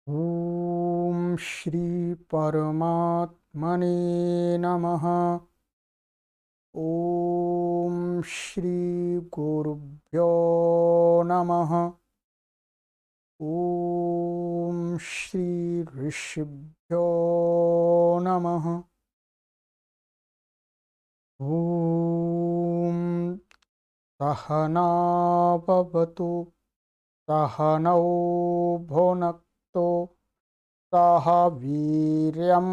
ओम श्री परमात्मने नमः। ओम श्री गुरुभ्यो नमः। ओम श्री ऋषिभ्यो नमः। ओम सहना भवतु सहनौ भुनक्तु सह वीर्यं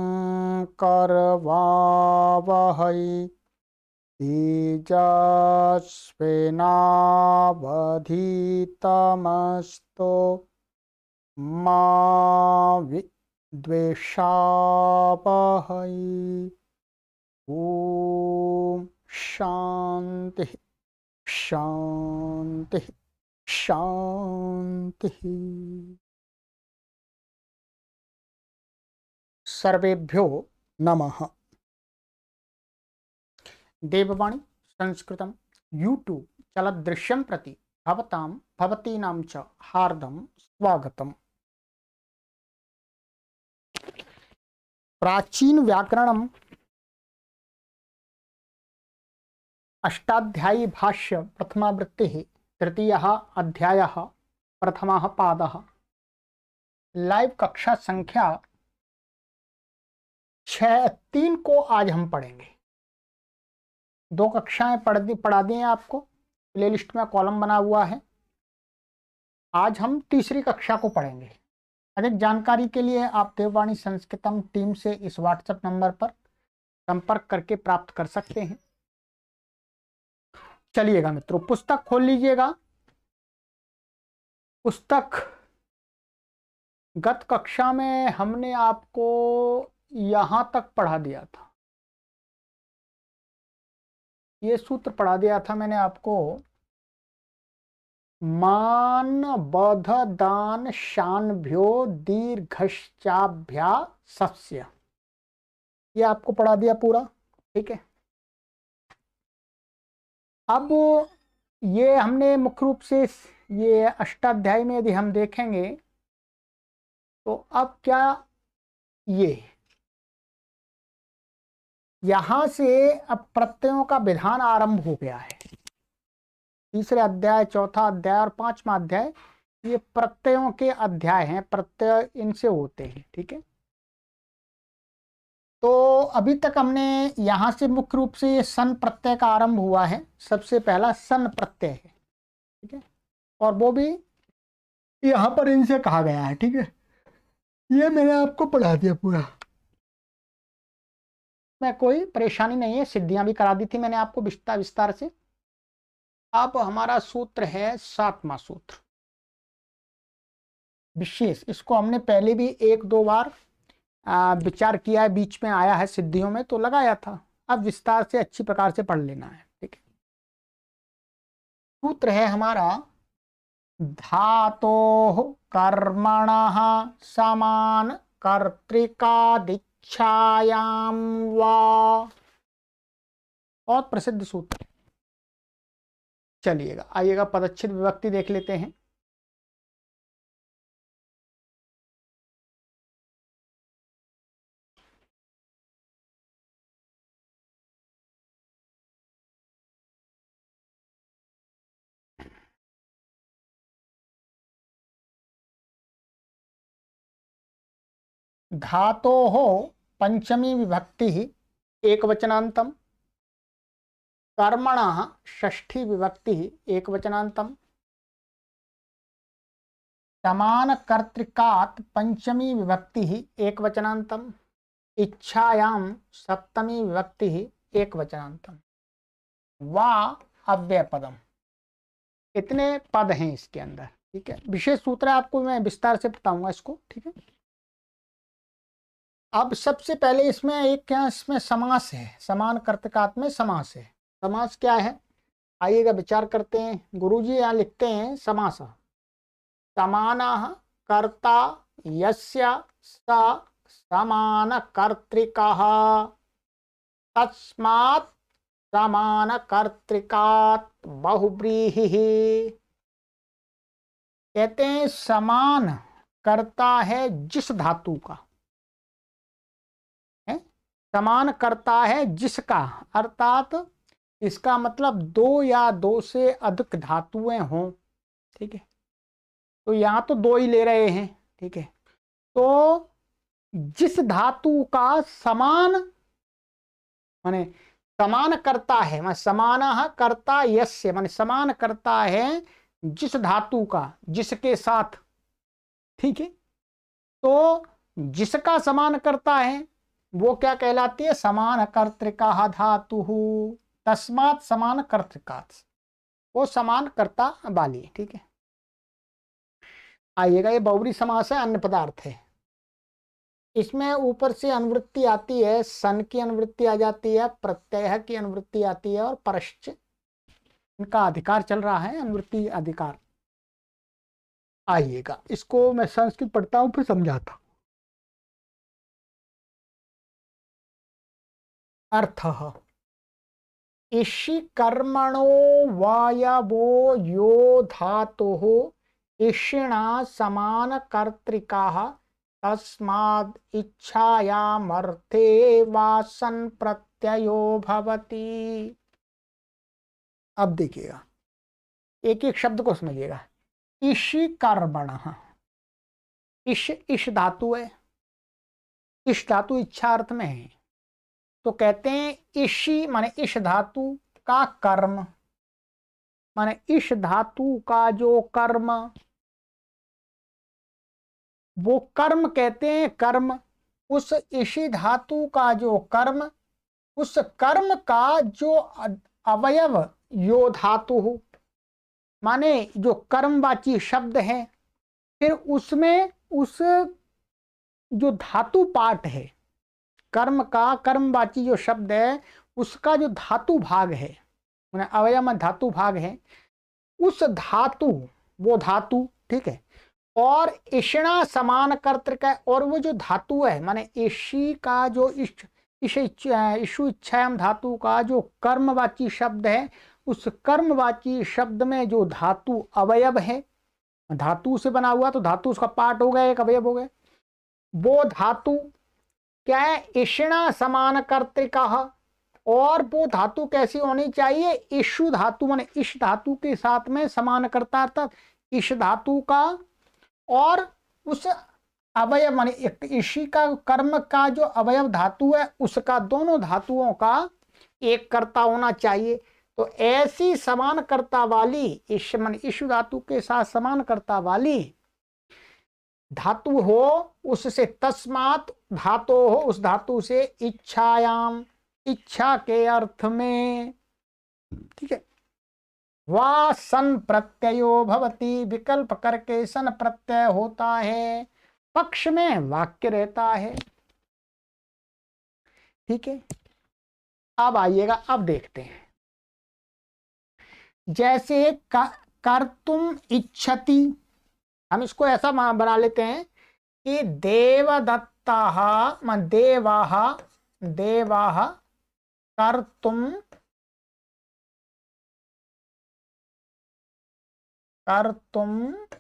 करवावहै तेजस्विनावधीतमस्तु मा विद्विषावहै। ॐ शान्ति शान्ति शान्ति। सर्वेभ्यो नमः। देववाणी संस्कृतं यूट्यूब चलदृश्यं प्रति भवतां भवतीनां च हार्दं स्वागतम्। प्राचीन व्याकरणम् अष्टाध्यायी भाष्य प्रथमावृत्तिः तृतीयः अध्यायः प्रथमः पादः। लाइव कक्षा संख्या 3 को आज हम पढ़ेंगे। 2 कक्षाएं पढ़ा दी हैं आपको, प्लेलिस्ट में कॉलम बना हुआ है। आज हम तीसरी कक्षा को पढ़ेंगे। अधिक जानकारी के लिए आप देववाणी संस्कृतम टीम से इस व्हाट्सएप नंबर पर संपर्क करके प्राप्त कर सकते हैं। चलिएगा मित्रों, पुस्तक खोल लीजिएगा। पुस्तक गत कक्षा में हमने आपको यहां तक पढ़ा दिया था। ये सूत्र पढ़ा दिया था मैंने आपको, मान बध दान शानभ्यो दीर्घश्चाभ्या सस्य। ये आपको पढ़ा दिया पूरा, ठीक है। अब ये हमने मुख्य रूप से ये अष्टाध्यायी में यदि हम देखेंगे तो अब क्या ये यहां से अब प्रत्ययों का विधान आरंभ हो गया है। तीसरे अध्याय, चौथा अध्याय और 5वां अध्याय ये प्रत्ययों के अध्याय हैं। प्रत्यय इनसे होते हैं, ठीक है। तो अभी तक हमने यहां से मुख्य रूप से ये सन प्रत्यय का आरंभ हुआ है। सबसे पहला सन प्रत्यय है, ठीक है, और वो भी यहां पर इनसे कहा गया है, ठीक है। ये मैंने आपको पढ़ा दिया पूरा, मैं कोई परेशानी नहीं है, सिद्धियां भी करा दी थी मैंने आपको विस्तार से। अब हमारा सूत्र है 7वां सूत्र विशेष। इसको हमने पहले भी 1-2 बार विचार किया है, बीच में आया है सिद्धियों में तो लगाया था। अब विस्तार से अच्छी प्रकार से पढ़ लेना है, ठीक है। सूत्र है हमारा धातोः कर्मणः समान कर्तृकादिच्छायां वा। बहुत प्रसिद्ध सूत्र है। चलिएगा, आइएगा पदच्छेद विभक्ति देख लेते हैं। धातोः पंचमी विभक्ति एकवचनान्तम, कर्मणः षष्ठी विभक्ति एकवचनान्तम, समान कर्तृकात् पंचमी विभक्ति एकवचनान्तम, इच्छायां सप्तमी विभक्ति एकवचनान्तम, वा अव्यय पदम। इतने पद हैं इसके अंदर, ठीक है। विशेष सूत्र आपको मैं विस्तार से बताऊंगा इसको, ठीक है। अब सबसे पहले इसमें एक क्या इसमें समास है, समान कर्तृकात् में समास है। समास क्या है, आइएगा विचार करते हैं। गुरुजी यहाँ लिखते हैं समास समानः कर्ता यस्य स समान कर्तृकः तस्मात् समान कर्तृकात् बहुव्रीहि। कहते हैं समान करता है जिस धातु का है, समान करता है जिसका, अर्थात इसका मतलब दो या दो से अधिक धातुएं हों। ठीक है, तो यहां तो दो ही ले रहे हैं। ठीक है, तो जिस धातु का समान माने समान करता है, माने समानः करता यस्य, माने समान करता है जिस धातु का, जिसके साथ। ठीक है, तो जिसका समान करता है वो क्या कहलाती है, समान कर्तृका धातु, तस्मात् समान कर्तृकात्, वो समान कर्ता वाली। ठीक है, आइएगा, ये बहुब्री समास है, अन्य पदार्थ है। इसमें ऊपर से अनुवृत्ति आती है, सन की अनुवृत्ति आ जाती है, प्रत्यय की अनुवृत्ति आती है, और परश्च, इनका अधिकार चल रहा है, अनुवृत्ति अधिकार। आइएगा, इसको मैं संस्कृत पढ़ता हूं फिर समझाता। अर्थः इषि कर्मणो वायवो यो धातुः इषिणा समान कर्तृकाः तस्माद् इच्छायामर्थे वासन प्रत्ययो भवति। अब देखिएगा, एक एक शब्द को समझिएगा। इषि कर्मणः, इश धातु है, इश धातु इच्छा अर्थ में है, तो कहते हैं इषि माने इश धातु का कर्म, माने इश धातु का जो कर्म, वो कर्म कहते हैं कर्म। उस इषि धातु का जो कर्म, उस कर्म का जो अवयव यो धातु, माने जो कर्मवाची शब्द है, फिर उसमें उस जो धातु पाठ है, कर्म का कर्मवाची जो शब्द है उसका जो धातु भाग है, माने अवयव में धातु भाग है, उस धातु, वो धातु। ठीक है, और इषिणा समान कर्तृक है, और वो जो धातु है, माने इषि का जो इषु इच्छायाम धातु का जो कर्मवाची शब्द है, उस कर्मवाची शब्द में जो धातु अवयव है, धातु से बना हुआ तो धातु उसका पार्ट हो गया, एक अवयव हो गया, वो धातु क्या है, इषिणा समान कर्तृका। और वो धातु कैसी होनी चाहिए, इषु धातु माने इश धातु के साथ में समान करता, अर्थात इश धातु का और उस अवयव माने इषि का कर्म का जो अवयव धातु है उसका, दोनों धातुओं का एक कर्ता होना चाहिए। तो ऐसी समान कर्ता वाली इश माने इषु धातु के साथ समान कर्ता वाली धातु हो, उससे तस्मात् धातु हो, उस धातु से इच्छायाम, इच्छा के अर्थ में। ठीक है, वा सन प्रत्ययो भवति, विकल्प करके सन प्रत्यय होता है, पक्ष में वाक्य रहता है। ठीक है, अब आइएगा, अब देखते हैं, जैसे कर्तुम इच्छति, हम इसको ऐसा बना लेते हैं कि देवदत्ताः देवाः देवाः कर्तुम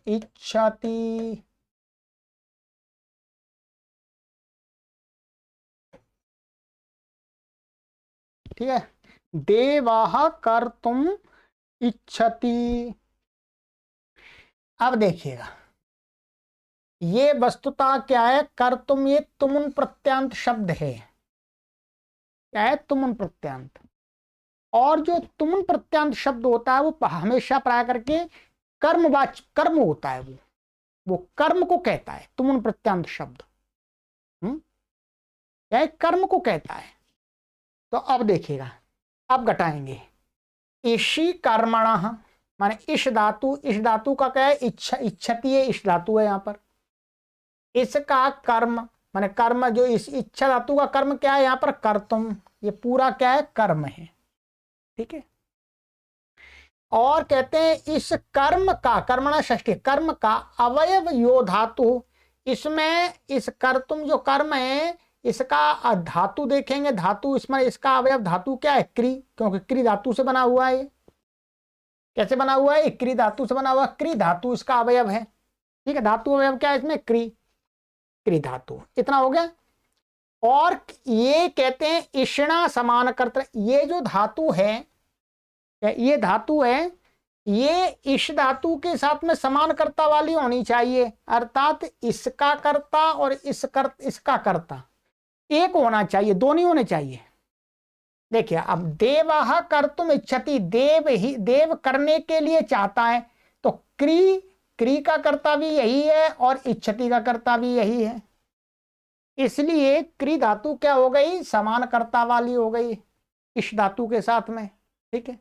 इच्छति। ठीक है, देवाः कर्तुम इच्छति। अब देखिएगा, ये वस्तुतः क्या है, कर्तुम, ये तुमुन प्रत्यांत शब्द है। क्या है, तुमुन प्रत्यांत। और जो तुमुन प्रत्यांत शब्द होता है वो हमेशा प्राय करके कर्म होता है, वो कर्म को कहता है तुमुन प्रत्यांत शब्द। क्या है, कर्म को कहता है। तो अब देखिएगा, अब घटाएंगे, इषि कर्मणः माने इश धातु, इश धातु का क्या है, इच्छति है, इश धातु है यहाँ पर। इसका कर्म माने कर्म, जो इस इच्छा धातु का कर्म क्या है यहाँ पर, कर्तुम, ये पूरा क्या है, कर्म है। ठीक है, और कहते हैं इस कर्म का, कर्मणा षष्ठी, कर्म का अवयव यो धातु, इसमें इस कर्तुम जो कर्म है इसका धातु देखेंगे, धातु इसमें इसका अवयव धातु क्या है, क्री, क्योंकि क्री धातु से बना हुआ है। कैसे बना हुआ है, क्री धातु से बना हुआ, क्री धातु इसका अवयव है। ठीक है, धातु अवयव क्या है इसमें, क्री, क्री धातु। इतना हो गया। और ये कहते हैं इषणा समानकर्ता, ये जो धातु है, ये धातु है, ये इस धातु के साथ में समानकर्ता वाली होनी चाहिए, अर्थात इसका कर्ता और इसका कर्ता एक होना चाहिए, दो नहीं होने चाहिए। देखिए अब देवः कर्तुम इच्छति, देव ही देव करने के लिए चाहता है, तो क्री, क्री का कर्ता भी यही है और इच्छति का कर्ता भी यही है, इसलिए क्री धातु क्या हो गई, समानकर्ता वाली हो गई इस धातु के साथ में। ठीक है,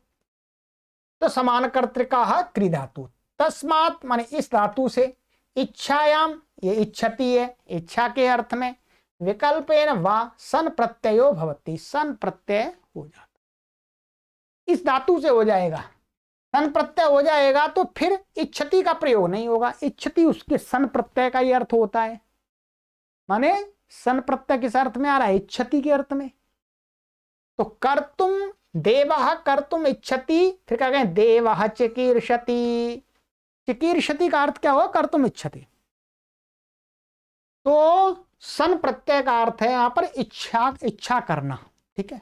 तो समानकर्तृका क्री धातु, तस्मात् माने इस धातु से, इच्छायाम ये इच्छति है, इच्छा के अर्थ में, विकल्पेन वा सन प्रत्ययो भवति, सन प्रत्यय हो जाता, इस धातु से हो जाएगा, सन प्रत्यय हो जाएगा तो फिर इच्छति का प्रयोग नहीं होगा, इच्छति उसके सन प्रत्यय का ही अर्थ होता है, माने सन प्रत्यय किस अर्थ में आ रहा है, इच्छति के अर्थ में। तो कर्तुम, देवः कर्तुम इच्छति, फिर क्या कहें, देवः चिकीर्षति, चिकीर्षति का अर्थ क्या होगा, कर्तुम इच्छति, तो सन प्रत्यय का अर्थ है यहां पर इच्छा, इच्छा करना। ठीक है,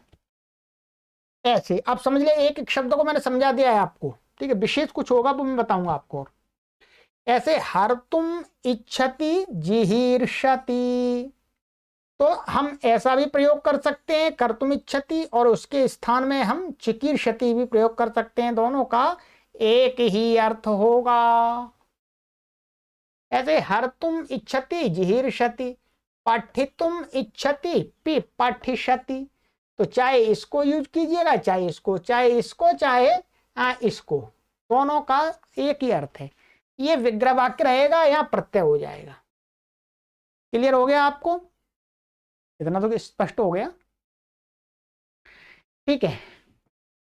ऐसे अब समझ ले, एक एक शब्द को मैंने समझा दिया है आपको। ठीक है, विशेष कुछ होगा वो मैं बताऊंगा आपको। ऐसे हर्तुम इच्छति जिहीर्षति, तो हम ऐसा भी प्रयोग कर सकते हैं कर्तुम इच्छति, और उसके स्थान में हम चिकीर्षति भी प्रयोग कर सकते हैं, दोनों का एक ही अर्थ होगा। ऐसे हर्तुम इच्छति जिहीर्षति, पठितुम इच्छति पि पठिष्यति, तो चाहे इसको यूज कीजिएगा, चाहे इसको, चाहे इसको, चाहे इसको, दोनों का एक ही अर्थ है। ये विग्रह वाक्य रहेगा, यहाँ प्रत्यय हो जाएगा। क्लियर हो गया आपको, इतना तो स्पष्ट हो गया। ठीक है,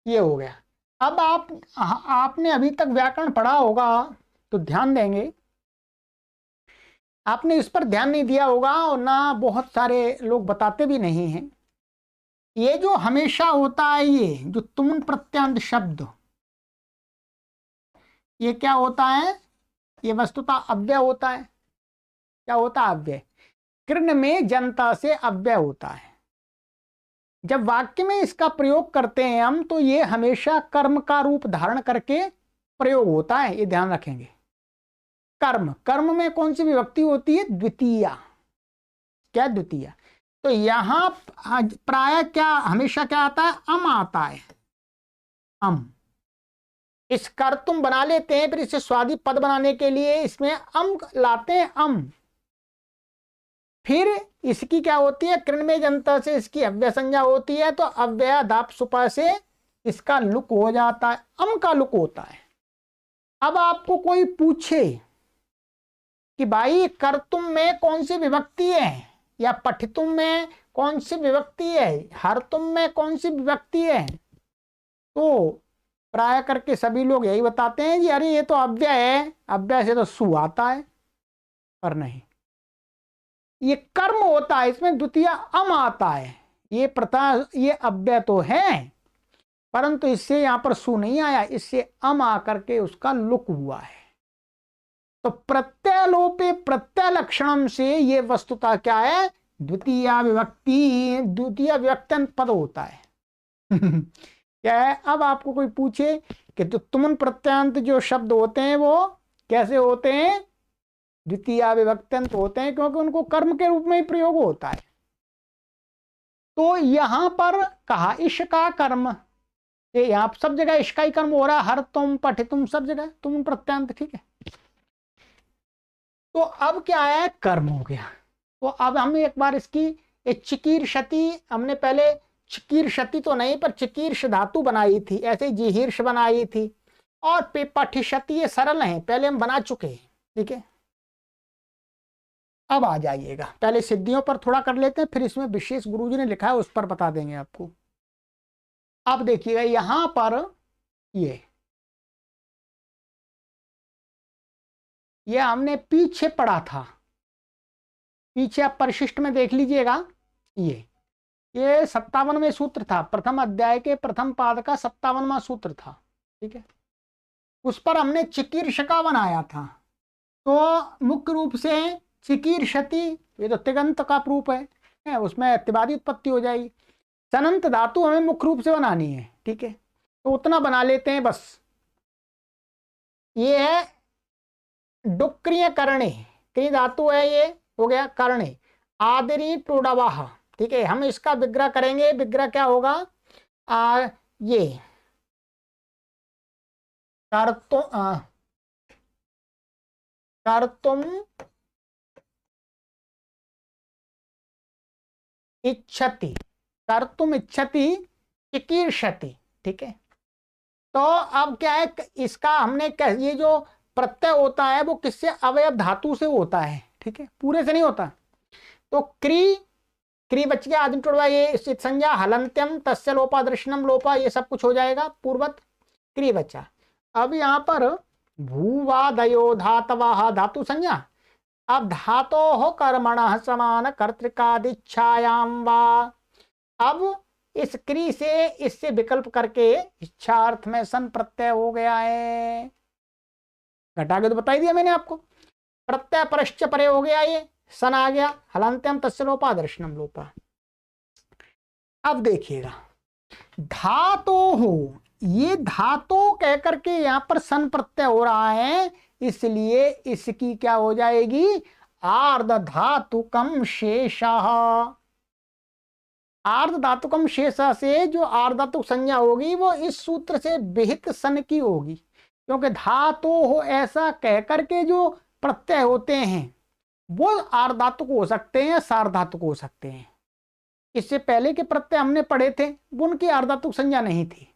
ये हो गया। अब आपने अभी तक व्याकरण पढ़ा होगा तो ध्यान देंगे, आपने इस पर ध्यान नहीं दिया होगा और ना बहुत सारे लोग बताते भी नहीं हैं। ये जो हमेशा होता है, ये जो तुम प्रत्यांत शब्द, ये क्या होता है, ये वस्तुतः अव्यय होता है। क्या होता है, अव्यय। कृण में जनता से अव्यय होता है। जब वाक्य में इसका प्रयोग करते हैं हम, तो ये हमेशा कर्म का रूप धारण करके प्रयोग होता है, ये ध्यान रखेंगे। कर्म, कर्म में कौन सी विभक्ति होती है, द्वितीया। क्या, द्वितीया। तो यहां प्राय क्या, हमेशा क्या आता है, अम आता है, अम। इस कर्तुम बना लेते हैं, फिर इसे स्वादी पद बनाने के लिए इसमें अम लाते हैं, अम। फिर इसकी क्या होती है, कृण में जनता से इसकी अव्यय संज्ञा होती है, तो अव्यय दाप सुपा से इसका लुक हो जाता है, अम का लुक होता है। अब आपको कोई पूछे कि भाई कर्तुम में कौन सी विभक्ति है, या पठितुम में कौन सी विभक्ति है, हरतुम में कौन सी विभक्ति है, तो प्राय करके सभी लोग यही बताते हैं कि अरे ये तो अव्यय है, अव्यय से तो सु आता है। पर नहीं, ये कर्म होता है, इसमें द्वितीय अम आता है। ये प्रथा, ये अव्यय तो है, परंतु इससे यहां पर सु नहीं आया, इससे अम आकर के उसका लुक हुआ है। तो प्रत्यय लोपे प्रत्यय लक्षणम से ये वस्तुतः क्या है, द्वितीय विभक्ति, द्वितीय विभक्त्यंत पद होता है। क्या है, अब आपको कोई पूछे कि तो तुमन प्रत्ययांत जो शब्द होते हैं वो कैसे होते हैं, द्वितीय विभक्त्यंत होते हैं, क्योंकि उनको कर्म के रूप में ही प्रयोग होता है। तो यहां पर कहा इश का कर्म, यहां सब जगह इश का ही कर्म हो रहा है, हर तुम पठितुम सब जगह तुम प्रत्ययांत। ठीक है, तो अब क्या है, कर्म हो गया। तो अब हम एक बार इसकी चिकीर्षति, हमने पहले चिकीर्षति तो नहीं पर चिकीर्ष धातु बनाई थी, ऐसे जिहीर्ष बनाई थी, और पठिष्यति ये सरल है, पहले हम बना चुके हैं। ठीक है, अब आ जाइएगा, पहले सिद्धियों पर थोड़ा कर लेते हैं, फिर इसमें विशेष गुरुजी ने लिखा है उस पर बता देंगे आपको। अब देखिएगा यहां पर ये हमने पीछे पढ़ा था, पीछे आप परिशिष्ट में देख लीजिएगा, ये 57वें सूत्र था, प्रथम अध्याय के प्रथम पाद का 57वां सूत्र था। ठीक है, उस पर हमने चिकीर्षका बनाया था। तो मुख्य रूप से चिकीर्षति, ये तो तिगंत का रूप है, उसमें तिबादी उत्पत्ति हो जाएगी। सनंत धातु हमें मुख्य रूप से बनानी है, ठीक है, तो उतना बना लेते हैं बस। ये है डुक्रिय कर्णे, क्री धातु है, ये हो गया कर्णे, आदरी टोडावाह, ठीक है। हम इसका विग्रह करेंगे, विग्रह क्या होगा, ये कर्तुम इच्छति, कर्तुम इच्छति चिकीर्षति, ठीक है। तो अब क्या है, इसका हमने ये जो प्रत्यय होता है वो किससे, अवयव धातु से होता है, ठीक है, पूरे से नहीं होता। तो क्री बच गया, आदमी टोड़वा, ये संज्ञा हलंत्यम तस्य लोपा दर्शनम लोपा, ये सब कुछ हो जाएगा, पूर्वत क्री बचा। अब यहाँ पर भूवादयो धातवा धातु संज्ञा, अब धातो हो कर्मण समान कर्तृकादिच्छायाम वा, अब इस क्री से इससे विकल्प करके इच्छार्थ में सन प्रत्यय हो गया है। घटा के तो बता ही दिया मैंने आपको, प्रत्यय परश्च परे हो गया, ये सन आ गया, हलांत्यम तस्य लोपा दर्शनम लोपा। अब देखिएगा धातो हो, ये धातो कह करके यहां पर सन प्रत्यय हो रहा है, इसलिए इसकी क्या हो जाएगी, आर्ध धातुकम शेषः, आर्ध धातुकम शेष से जो आर्ध धातुक संज्ञा होगी वो इस सूत्र से विहित सन की होगी, क्योंकि धातो हो ऐसा कह करके जो प्रत्यय होते हैं वो आर्ध धातुक हो सकते हैं, सार्ध धातुक हो सकते हैं। इससे पहले के प्रत्यय हमने पढ़े थे उनकी आर्ध धातुक संज्ञा नहीं थी,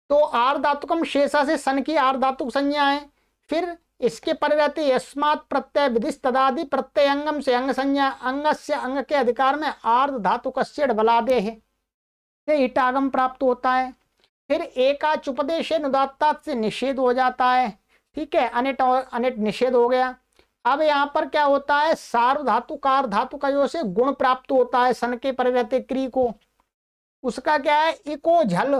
तो आर्ध धातुकम शेषा से सन की आर्ध धातुक संज्ञा है। फिर इसके पर रहते यस्मात् प्रत्यय विधिस तदादि प्रत्यय अंगम से अंग संज्ञा, अंग से अंग के अधिकार में आर्ध धातुकस्य बलादे है, ईटागम प्राप्त होता है। फिर एका चुपदेश नुदात्तात से निषेध हो जाता है, ठीक है, अनिट और अनिट निषेध हो गया। अब यहाँ पर क्या होता है, सार्व धातु कार धातु का जो से गुण प्राप्त होता है सन के पर रहते क्री को, उसका क्या है, इको झल,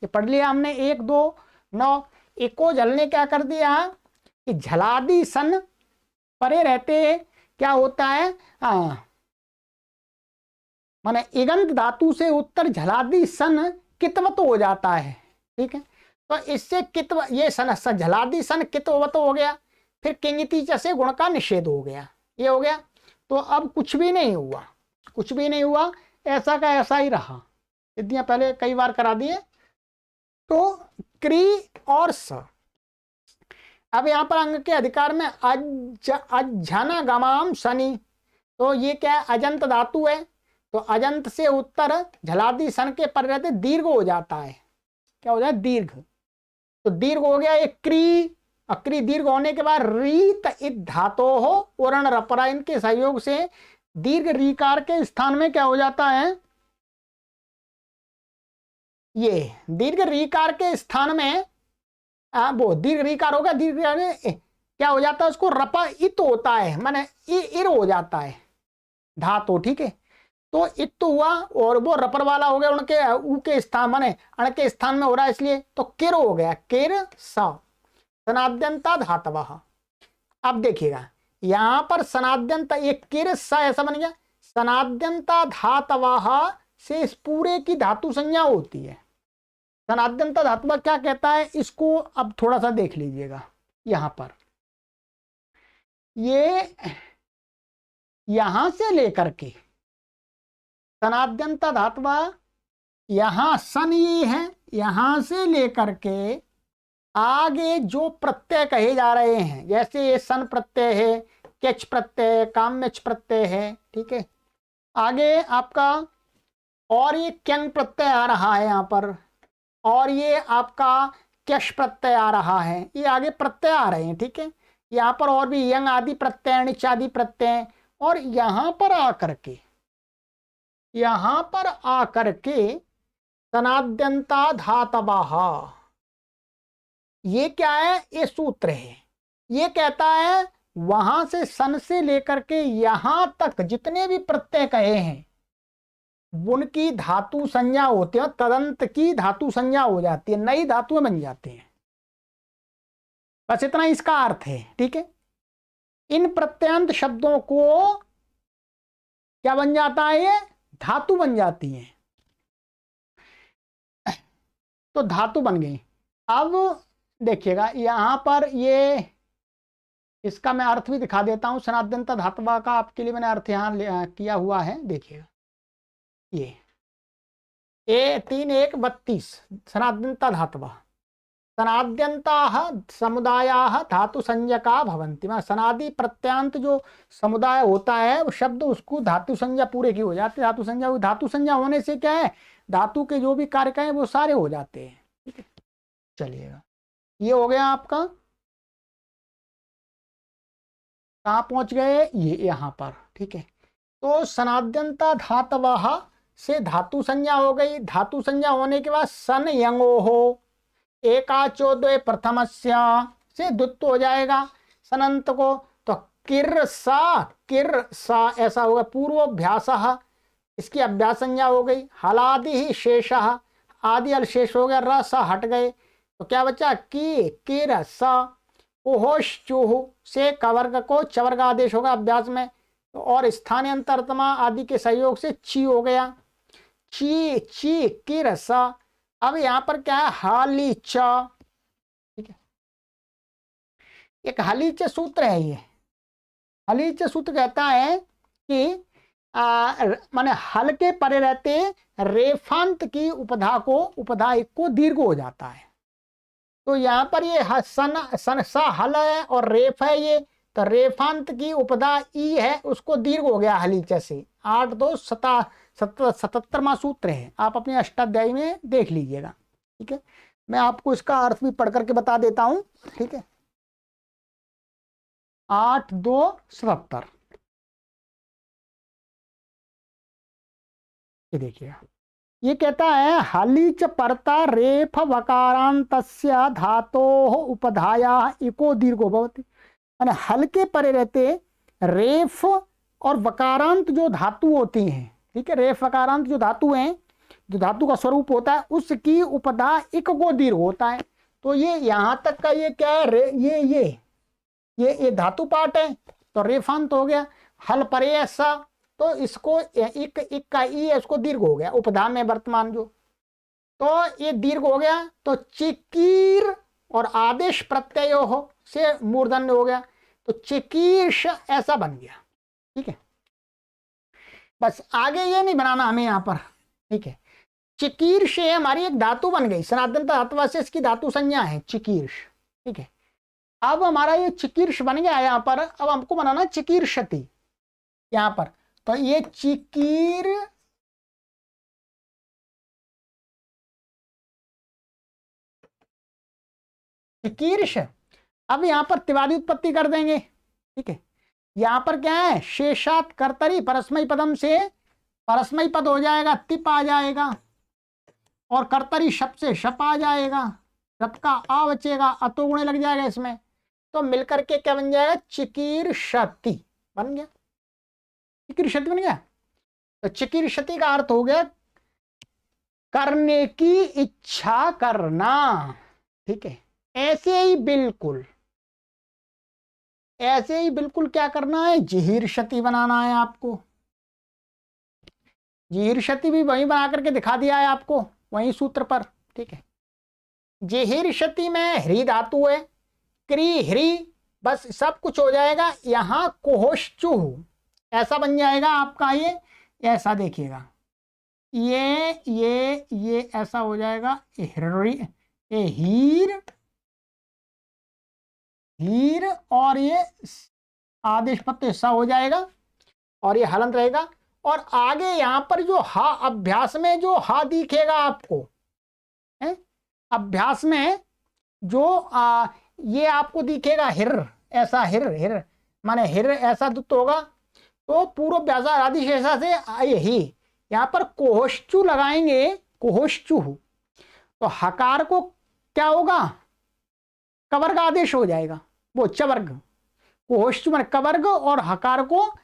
ये पढ़ लिया हमने 1 2 9। इको झल ने क्या कर दिया कि झलादि सन परे रहते क्या होता है, माने इगंत धातु से उत्तर झलादि सन कितवत हो जाता है, ठीक है। तो इससे कितव, ये सन झलादि सन कितवत हो गया, फिर किंगिति से गुण का निषेध हो गया, ये हो गया। तो अब कुछ भी नहीं हुआ, कुछ भी नहीं हुआ, ऐसा का ऐसा ही रहा, सिद्धियां पहले कई बार करा दिए। तो क्री और स, अब यहाँ पर अंग के अधिकार में अज्झन गमाम शनि, तो ये क्या है, अजंत धातु है, तो अजंत से उत्तर झलादि सन के पर रहते दीर्घ हो जाता है, क्या हो जाए, दीर्घ, तो दीर्घ हो गया एक क्री, अक्री दीर्घ होने के बाद रीत इत धातो हो उरण रपरा, इनके सहयोग से दीर्घ रीकार के स्थान में क्या हो जाता है, ये दीर्घ रीकार के स्थान में वो दीर्घ रीकार होगा, दीर्घ क्या हो जाता है, उसको रपा इत होता है, माने इर हो जाता है धातु, ठीक है। तो इत हुआ और वो रपर वाला हो गया, उनके ऊ के स्थान माने अण के स्थान में हो रहा है, इसलिए तो किर हो गया, किर सा सनाद्यंता धातवा। अब देखिएगा यहां पर सनाद्यंता, एक किर सा ऐसा बन गया, सनाद्यंता धातवा से इस पूरे की धातु संज्ञा होती है। सनाद्यंता धातु क्या कहता है, इसको अब थोड़ा सा देख लीजिएगा, यहां पर ये यहां से लेकर के सनाद्यंता धातुवा, यहां सन ये है, यहां से लेकर के आगे जो प्रत्यय कहे जा रहे हैं, जैसे ये सन प्रत्यय है, केच प्रत्यय, काम्यच प्रत्यय है, ठीक है। आगे आपका और ये क्यंग प्रत्यय आ रहा है यहाँ पर, और ये आपका क्यश प्रत्यय आ रहा है, ये आगे प्रत्यय आ रहे हैं, ठीक है। यहाँ पर और भी यंग आदि प्रत्यय, णिच आदि प्रत्यय, और यहाँ पर आकर के, यहाँ पर आकर के सनाद्यंता धातवाहा, ये क्या है, ये सूत्र है, ये कहता है वहां से सन से लेकर के यहां तक जितने भी प्रत्यय कहे हैं उनकी धातु संज्ञा होती है, तदंत की धातु संज्ञा हो जाती है, नई धातुएं बन जाती हैं। बस इतना इसका अर्थ है। ठीक है, इन प्रत्यंत शब्दों को क्या बन जाता है, ये धातु बन जाती है। तो धातु बन गई। अब देखिएगा यहां पर ये, इसका मैं अर्थ भी दिखा देता हूं। सनातनता धातुवा का आपके लिए मैंने अर्थ यहां किया हुआ है। देखिएगा ये A3132 सनाद्यन्ता धातवः सनाद्यन्ताः समुदायाः धातु संज्ञका भवन्ति। मैं सनादि प्रत्यांत जो समुदाय होता है वो शब्द, उसको धातु संज्ञा पूरे की हो जाती है। धातु संज्ञा होने से क्या है, धातु के जो भी कारक हैं वो सारे हो जाते हैं। ठीक है, चलिएगा ये हो गया आपका। कहाँ पहुंच गए, ये यहाँ पर। ठीक है, तो सनाद्यन्ता धातवः से धातु संज्ञा हो गई। धातु संज्ञा होने के बाद सन यंगो हो एकाचो द्वे प्रथमस्य से द्वित्व हो जाएगा सनंत को। तो किर सा ऐसा होगा। पूर्वोभ्यासः, इसकी अभ्यास संज्ञा हो गई। हलादि ही शेषः, आदि अल शेष हो गया, रस हट गए। तो क्या बचा, की किर सा। उहोश्चुह से कवर्ग को चवर्ग आदेश होगा अभ्यास में। और स्थानांतरतमा आदि के सहयोग से ची हो गया। ची किर सा। अब यहां पर क्या है, हालीच। ठीक है, एक हलीच सूत्र है। ये हलीच सूत्र कहता है कि माने हल के परे रहते रेफांत की उपधा को दीर्घ हो जाता है। तो यहाँ पर ये सन सा हल है और रेफ है ये, तो रेफांत की उपधा ई है, उसको दीर्घ हो गया हलीच से। 8-2-77वां सूत्र है, आप अपने अष्टाध्यायी में देख लीजिएगा। ठीक है, मैं आपको इसका अर्थ भी पढ़ करके बता देता हूं। ठीक है, 8-2-77 ये देखिए, ये कहता है हलीच परता रेफ वकारांतस्य धातोः उपधायाः इको दीर्घो भवति। माने हल के परे रहते रेफ और वकारांत जो धातु होती हैं। ठीक है, रेफ वकारांत जो धातु हैं, जो धातु का स्वरूप होता है, उसकी उपधा इक को दीर्घ होता है। तो ये यहां तक का ये क्या है, ये धातु पाठ है, तो रेफांत हो गया। हल परे ऐसा, तो इसको इक का ई है, उसको दीर्घ हो गया उपधा में वर्तमान जो, तो ये दीर्घ हो गया। तो चिकीर और आदेश प्रत्यय हो से मूर्धन्य हो गया, तो चिकीर्ष ऐसा बन गया। ठीक है, बस आगे ये नहीं बनाना हमें यहाँ पर। ठीक है, चिकीर्ष हमारी एक धातु बन गई, सनातनता धातु से इसकी धातु संज्ञा है चिकीर्ष। ठीक है, अब हमारा ये चिकीर्ष बन गया यहाँ पर। अब हमको बनाना चिकीर्षति यहाँ पर। तो ये चिकीर्ष। अब यहाँ पर तिवादी उत्पत्ति कर देंगे। ठीक है, यहाँ पर क्या है, शेषात कर्तरी परस्मय पदम से परस्मय पद हो जाएगा, तिप आ जाएगा, और कर्तरी शप से शप आ जाएगा, शप का आ बचेगा, अतोगुणे लग जाएगा इसमें। तो मिलकर के क्या बन जाएगा, चिकीर्षति बन गया। चिकीर्षति बन गया। तो चिकीर्षति का अर्थ हो गया करने की इच्छा करना। ठीक है, ऐसे ही बिल्कुल क्या करना है, जिहीर्षति बनाना है आपको। जिहीर्षति भी वही बना करके दिखा दिया है आपको, वही सूत्र पर। ठीक है, जिहीर्षति में ह्री धातु है, क्री ह्री, बस सब कुछ हो जाएगा। यहां कोहोश्चु ऐसा बन जाएगा आपका। ये ऐसा देखिएगा, ये ऐसा हो जाएगा, हीर और ये आदेश पत्त हिस्सा हो जाएगा, और ये हलंत रहेगा। और आगे यहां पर जो हा अभ्यास में जो हा दिखेगा आपको है, अभ्यास में जो ये आपको दिखेगा हिर, ऐसा हिर माने हिर ऐसा दुत्त होगा। तो पूर्व अभ्यास आदि शेषा से यही यहां पर कोहोश्चु लगाएंगे, कोहोश्चु। तो हकार को क्या होगा, कवर्ग आदेश हो जाएगा, वो चवर्ग। कोहोश्चु माने कवर्ग और हकार को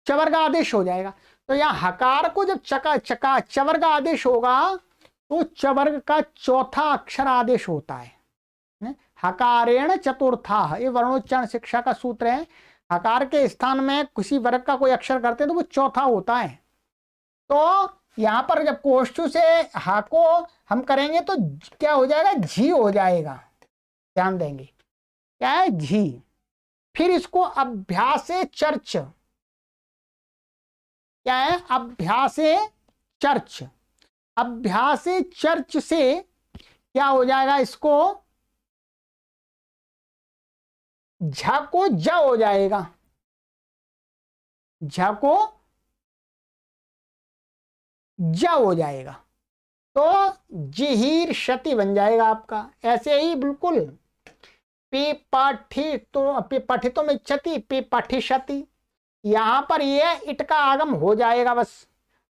चवर्ग आदेश हो जाएगा। तो यहाँ हकार को जब चवर्ग आदेश होगा, तो चवर्ग का चौथा अक्षर आदेश होता है। हकारेण चतुर्था, ये वर्णोच्चारण शिक्षा का सूत्र है। हकार के स्थान में किसी वर्ग का कोई अक्षर करते हैं तो वो चौथा होता है। तो यहां पर जब कोष्ठु से हा को हम करेंगे तो क्या हो जाएगा, झी हो जाएगा। ध्यान देंगे क्या है, झी। फिर इसको अभ्यासे चर्च, क्या है, अभ्यासे चर्च। अभ्यासे चर्च से क्या हो जाएगा, इसको झ को ज हो जाएगा, झ को ज हो जाएगा, तो जिहीर शति बन जाएगा आपका। ऐसे ही बिल्कुल पठितुम में इच्छति, पठिष्यति, यहां पर ये इट का आगम हो जाएगा, बस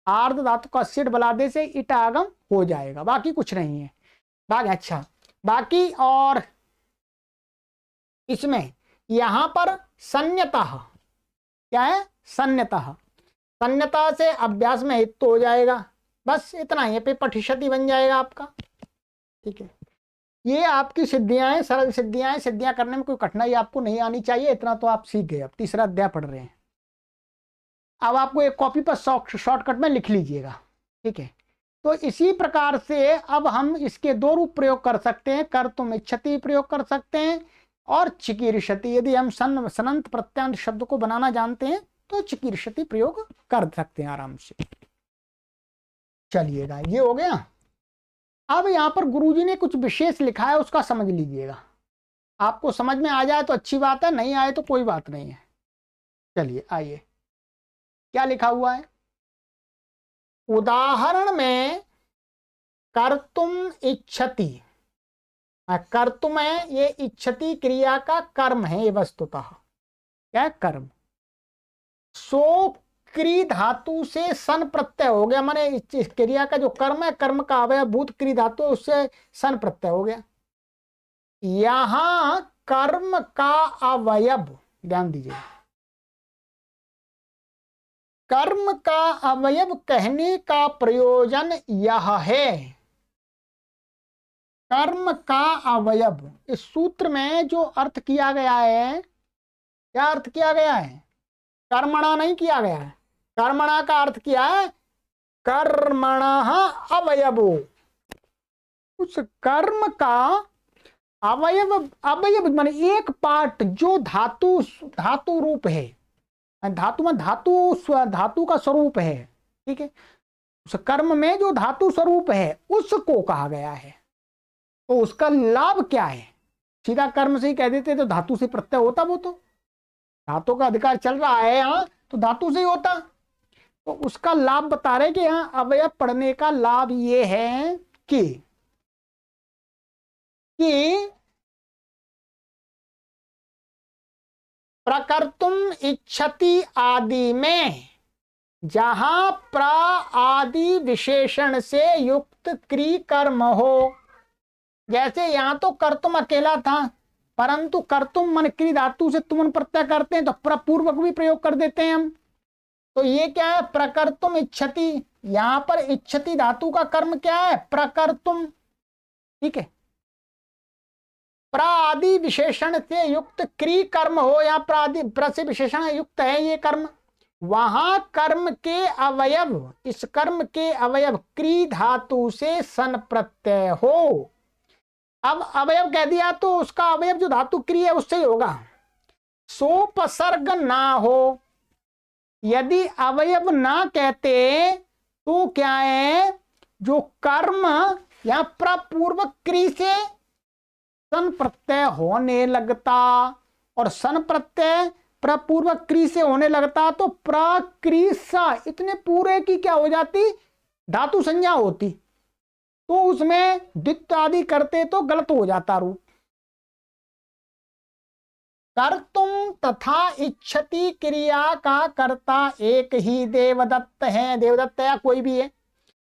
आर्ध धातु का सिड बलादे से इट आगम हो जाएगा, बाकी कुछ नहीं है। बाकी अच्छा, बाकी और इसमें यहां पर संयतः, क्या है, संयतः, संयता से अभ्यास में हित तो हो जाएगा, बस इतना ही है, पठिष्यति बन जाएगा आपका। ठीक है, ये आपकी सिद्धियां हैं, सरल सिद्धियां हैं। सिद्धियां करने में कोई कठिनाई आपको नहीं आनी चाहिए, इतना तो आप सीख गए। अब तीसरा अध्याय पढ़ रहे हैं। अब आपको एक कॉपी पर शॉर्टकट में लिख लीजिएगा। ठीक है, तो इसी प्रकार से अब हम इसके दो रूप प्रयोग कर सकते हैं, कर्तुम इच्छति प्रयोग कर सकते हैं और चिकीर्षति। यदि हम सनंत प्रत्यांत शब्द को बनाना जानते हैं तो चिकीर्षति प्रयोग कर सकते हैं आराम से। चलिएगा, ये हो गया। अब यहां पर गुरुजी ने कुछ विशेष लिखा है, उसका समझ लीजिएगा। आपको समझ में आ जाए तो अच्छी बात है, नहीं आए तो कोई बात नहीं है। चलिए आइए, क्या लिखा हुआ है। उदाहरण में कर्तुम इच्छति, कर्तुम है, ये इच्छति क्रिया का कर्म है, ये वस्तुतः क्या है, कर्म। सो क्री धातु से सन प्रत्यय हो गया, माने इस क्रिया का जो कर्म है, कर्म का अवयवभूत क्री धातु, उससे सन प्रत्यय हो गया। यहां कर्म का अवयव, ध्यान दीजिए, कर्म का अवयव कहने का प्रयोजन यह है। कर्म का अवयव, इस सूत्र में जो अर्थ किया गया है, क्या अर्थ किया गया है, कर्मणा नहीं किया गया है। कर्मणा का अर्थ किया है कर्मणः अवयवो, उस कर्म का अवयव, अवयव माने एक पार्ट जो धातु, धातु रूप है, धातु में धातु का स्वरूप है। ठीक है, उस कर्म में जो धातु स्वरूप है उसको कहा गया है। तो उसका लाभ क्या है, सीधा कर्म से ही कह देते तो धातु से प्रत्यय होता, वो तो धातु का अधिकार चल रहा है यहाँ, तो धातु से ही होता। तो उसका लाभ बता रहे कि यहाँ अवयव पढ़ने का लाभ ये है कि प्रकर्तुम इच्छति आदि में जहां प्रा आदि विशेषण से युक्त क्री कर्म हो, जैसे यहां तो कर्तुम अकेला था, परंतु कर्तुम मन क्री धातु से तुम प्रत्यय करते हैं तो प्रपूर्वक भी प्रयोग कर देते हैं हम। तो ये क्या है, प्रकर्तुम इच्छति, यहां पर इच्छति धातु का कर्म क्या है, प्रकर्तुम। ठीक है, प्रादि विशेषण से युक्त क्री कर्म हो, या प्रादि प्र से विशेषण युक्त है ये कर्म, वहां कर्म के अवयव, इस कर्म के अवयव क्री धातु से सन प्रत्यय हो। अब अवयव कह दिया तो उसका अवयव जो धातु क्री है उससे ही होगा। सोपसर्ग ना हो, यदि अवयव ना कहते तो क्या है, जो कर्म या प्रपूर्वक क्री से सन प्रत्यय होने लगता, और सन प्रत्यय प्रपूर्वक क्री से होने लगता तो प्रक्रिसा इतने पूरे की क्या हो जाती, धातु संज्ञा होती, तो उसमें द्वित्व आदि करते तो गलत हो जाता रूप। कर्तुम तथा इच्छति क्रिया का कर्ता एक ही देवदत्त है, देवदत्त या कोई भी है,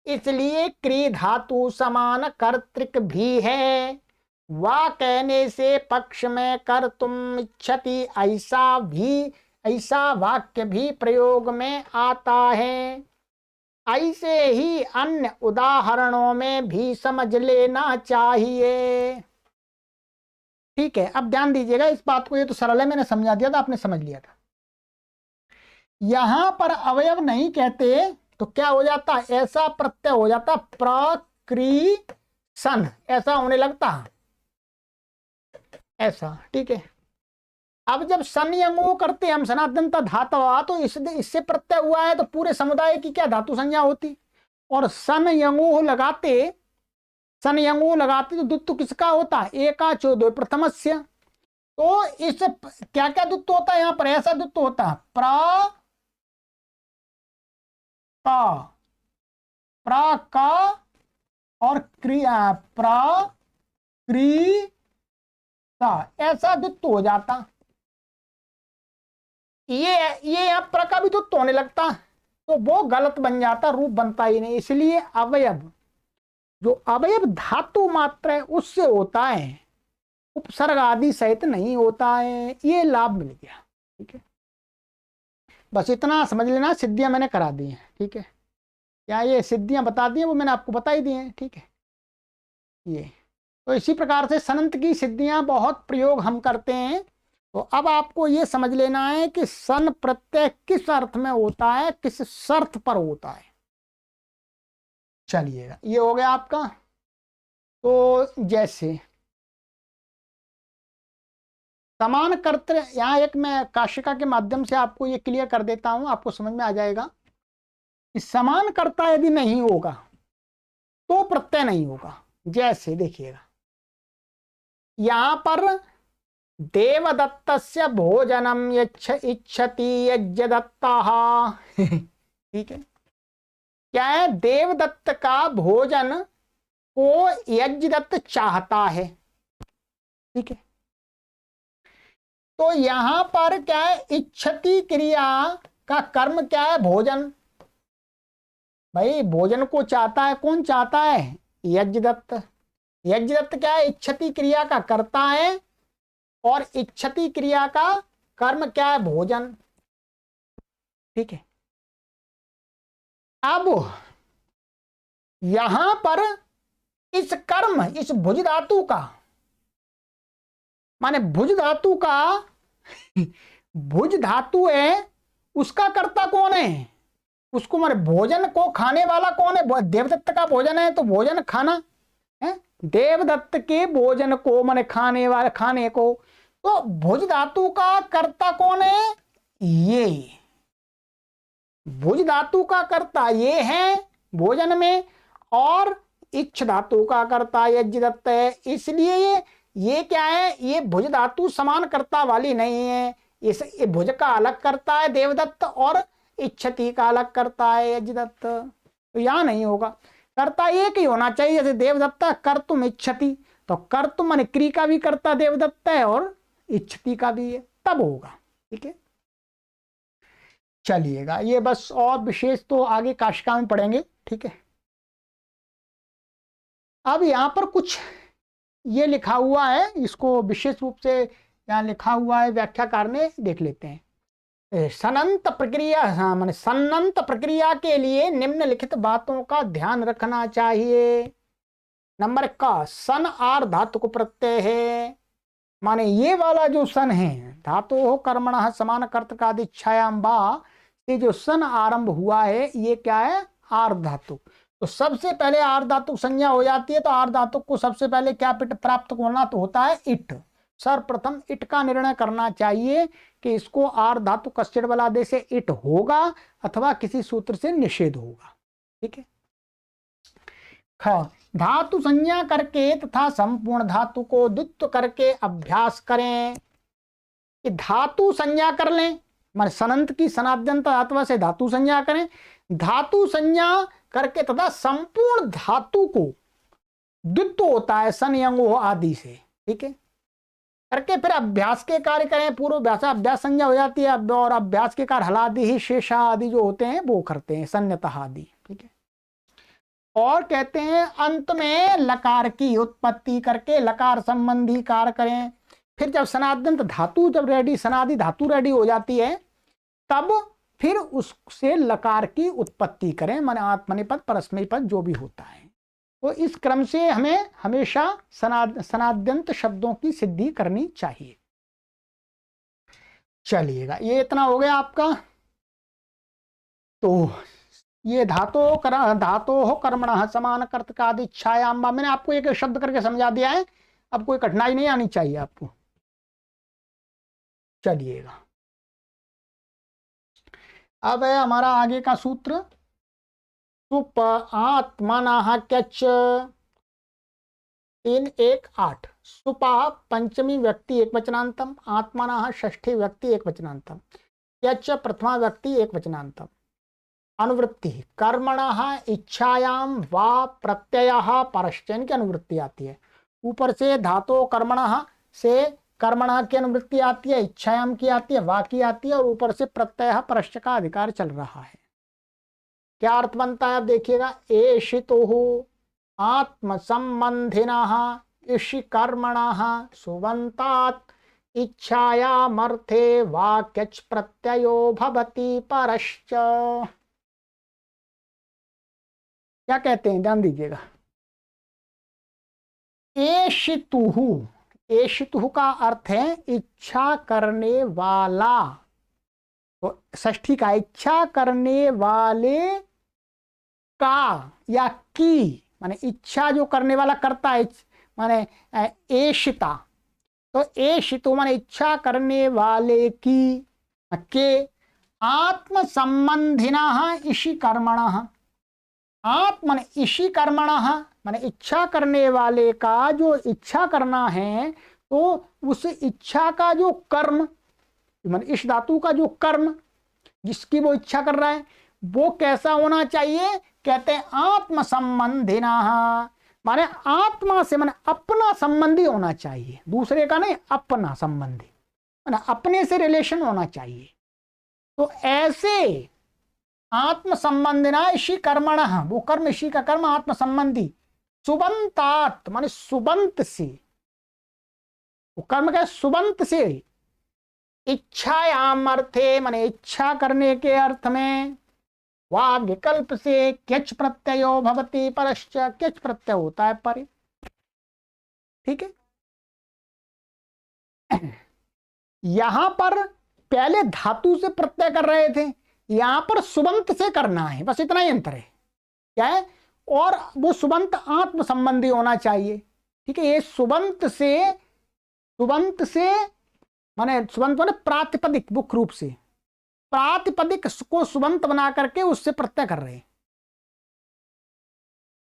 इसलिए क्री धातु समान कर्तृक भी है। वा कहने से पक्ष में कर्तुम इच्छति ऐसा वाक्य भी प्रयोग में आता है। ऐसे ही अन्य उदाहरणों में भी समझ लेना चाहिए। ठीक है, अब ध्यान दीजिएगा इस बात को, ये तो सरल है, मैंने समझा दिया था, आपने समझ लिया था। यहां पर अवयव नहीं कहते तो क्या हो जाता, ऐसा प्रत्यय हो जाता प्रकृसन, ऐसा होने लगता ऐसा। ठीक है, अब जब सन यंगो करते हम सनातनता धातवा, तो इससे प्रत्यय हुआ है तो पूरे समुदाय की क्या धातु संज्ञा होती, और सन यंगो लगाते, सन यंगो लगाते तो दुत्व किसका होता, एका चौदह प्रथमस्य। तो इस क्या क्या दुत्व होता है यहां पर, ऐसा दुत्व होता है प्रा का और क्रिया ऐसा दुत्व हो जाता। ये यहां प्र का भी दुत्व होने लगता, तो वो गलत बन जाता, रूप बनता ही नहीं। इसलिए अवयव, जो अवयव धातु मात्र है उससे होता है, उपसर्ग आदि सहित नहीं होता है। ये लाभ मिल गया। ठीक है, बस इतना समझ लेना, सिद्धियां मैंने करा दी हैं। ठीक है, क्या ये सिद्धियां बता दी हैं, वो मैंने आपको बता ही दी हैं। ठीक है, ये तो इसी प्रकार से सनंत की सिद्धियां बहुत प्रयोग हम करते हैं। तो अब आपको ये समझ लेना है कि सन प्रत्यय किस अर्थ में होता है, किस शर्त पर होता है। चलिएगा, ये हो गया आपका। तो जैसे समान कर्तृ, यहाँ एक मैं काशिका के माध्यम से आपको ये क्लियर कर देता हूं, आपको समझ में आ जाएगा कि समान कर्ता यदि नहीं होगा तो प्रत्यय नहीं होगा। जैसे देखिएगा, यहां पर देवदत्तस्य भोजनम इच्छति यज्ञदत्तः ठीक है, क्या है, देवदत्त का भोजन को यज्ञदत्त चाहता है। ठीक है, तो यहां पर क्या है, इच्छति क्रिया का कर्म क्या है, भोजन। भाई भोजन को चाहता है, कौन चाहता है, यज्ञदत्त। यज्ञदत्त क्या है, इच्छति क्रिया का करता है, और इच्छति क्रिया का कर्म क्या है, भोजन। ठीक है, अब यहां पर इस कर्म, इस भुज धातु का, माने भुज धातु का भुज धातु है, उसका कर्ता कौन है, उसको माने भोजन को खाने वाला कौन है, देवदत्त का भोजन है तो भोजन खाना है, देवदत्त के भोजन को माने खाने वाले, खाने को। तो भुज धातु का कर्ता कौन है, ये भुज धातु का कर्ता ये है भोजन में, और इच्छ धातु का कर्ता यज्ञदत्त है। इसलिए ये क्या है, ये भुज धातु समान कर्ता वाली नहीं है। इस भुज का अलग करता है देवदत्त, और इच्छति का अलग करता है यज्ञदत्त। तो यहां नहीं होगा, कर्ता एक ही होना चाहिए। जैसे देवदत्त कर्तुम इच्छति, तो कर्तुम माने क्रिया का भी कर्ता देवदत्त है और इच्छति का भी है, तब होगा। ठीक है, चलिएगा, ये बस, और विशेष तो आगे काशिका में पढ़ेंगे। ठीक है, अब यहां पर कुछ ये लिखा हुआ है, इसको विशेष रूप से यहाँ लिखा हुआ है, व्याख्याकार ने, देख लेते हैं। सनंत प्रक्रिया, हाँ माने सन्नंत प्रक्रिया के लिए निम्नलिखित बातों का ध्यान रखना चाहिए। नंबर का, सन आर धातु को प्रत्यय है, माने ये वाला जो सन है, धातु हो कर्मण समान कर्तकादि इच्छायाम बा, ये जो सन आरंभ हुआ है ये क्या है, आर धातु। तो सबसे पहले आर धातु संज्ञा हो जाती है, तो आर धातु को सबसे पहले क्या पिट प्राप्त होना तो होता है इट। सर्वप्रथम इट का निर्णय करना चाहिए कि इसको आर धातु कस्टड बलादे से इट होगा अथवा किसी सूत्र से निषेध होगा। ठीक है, ख, धातु संज्ञा करके तथा संपूर्ण धातु को द्वित्व करके अभ्यास करें। कि धातु संज्ञा कर लें, माने सनंत की सनाद्यंत धातु से धातु संज्ञा करें, धातु संज्ञा करके तथा संपूर्ण धातु को द्वित्व होता है सन यंगो आदि से। ठीक है, करके फिर अभ्यास के कार्य करें। पूर्व अभ्यास, अभ्यास संज्ञा हो जाती है, और अभ्यास के कार्य हलादि ही शेषा आदि जो होते हैं वो करते हैं, सन्यता आदि। ठीक है, और कहते हैं अंत में लकार की उत्पत्ति करके लकार संबंधी कार्य करें। फिर जब सनाद्यंत धातु जब रेडी, सनादि धातु रेडी हो जाती है, तब फिर उससे लकार की उत्पत्ति करें, माने आत्मनेपद परस्मैपद जो भी होता है। तो इस क्रम से हमें हमेशा सनाद्यंत शब्दों की सिद्धि करनी चाहिए। चलिएगा, ये इतना हो गया आपका। तो ये धातो कर्मण समान कर्तकादि इच्छायाम, मैंने आपको एक शब्द करके समझा दिया है, अब कोई कठिनाई नहीं आनी चाहिए आपको। चलिएगा, अब है हमारा आगे का सूत्र, सुप आत्मनः क्यच 3-1-8। सुपा पंचमी व्यक्ति एक वचनांतम, आत्मनः षष्ठी व्यक्ति एक वचनांतम, क्यच प्रथमा व्यक्ति एक वचनांतम। अनुवृत्ति कर्मणः इच्छायाम वा प्रत्ययः परश्च, इनकी अनुवृत्ति आती है। ऊपर से धातो कर्मणः से कर्मणः की अनुवृत्ति आती है, इच्छायाम की आती है, वा की आती है, और ऊपर से प्रत्यय परश्च का अधिकार चल रहा है। क्या अर्थ बनता है, आप देखिएगा। एषितुः आत्म संबंधिनः इषि कर्मणः सुबन्तात् इच्छायामर्थे वाक्यच प्रत्ययो भवति परश्च। क्या कहते हैं, ध्यान दीजिएगा। एषितुः, एषितुः का अर्थ है इच्छा करने वाला, तो षष्ठी का इच्छा करने वाले का या की, माने इच्छा जो करने वाला करता है, माने एषिता, तो एषितु माने इच्छा करने वाले की, के आत्म संबंधिनः इषि कर्मणः, आत्म माने इषि कर्मणः माने इच्छा करने वाले का जो इच्छा करना है, तो उस इच्छा का जो कर्म, माने इस धातु का जो कर्म जिसकी वो इच्छा कर रहा है, वो कैसा होना चाहिए, कहते हैं आत्म संबंधिना, माने आत्मा से माने अपना संबंधी होना चाहिए, दूसरे का नहीं, अपना संबंधी, माने अपने से रिलेशन होना चाहिए। तो ऐसे आत्म संबंधिना इसी कर्मण, वो कर्म इसी का कर्म आत्म संबंधी, सुबंतात माने सुबंत से, वो कर्म क्या, सुबंत से, इच्छायाम अर्थे माने इच्छा करने के अर्थ में, वा विकल्प से क्यच प्रत्ययो भवति परश्च, क्यच प्रत्यय होता है पर, ठीक है। यहां पर पहले धातु से प्रत्यय कर रहे थे, यहां पर सुबंत से करना है, बस इतना ही अंतर है। क्या है, और वो सुबंत आत्म संबंधी होना चाहिए, ठीक है। ये सुबंत से माने सुबंत माने प्रातिपदिक, मुख्य रूप से प्रातिपदिक को सुबंत बना करके उससे प्रत्यय कर रहे हैं,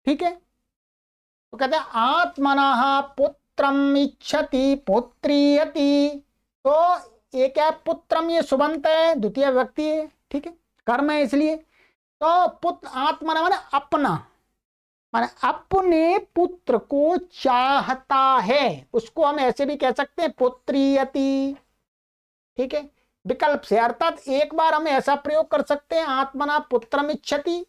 ठीक है। तो कहते हैं आत्मनः पुत्रम इच्छति पुत्रीयति, तो ये क्या है, पुत्रम ये सुबंत है, द्वितीय व्यक्ति है, ठीक है, कर्म है इसलिए। तो पुत्र आत्मना माने अपना, माने अपने पुत्र को चाहता है, उसको हम ऐसे भी कह सकते हैं पुत्रीयति, ठीक है, विकल्प से। अर्थात एक बार हम ऐसा प्रयोग कर सकते हैं आत्मना पुत्रम इच्छति,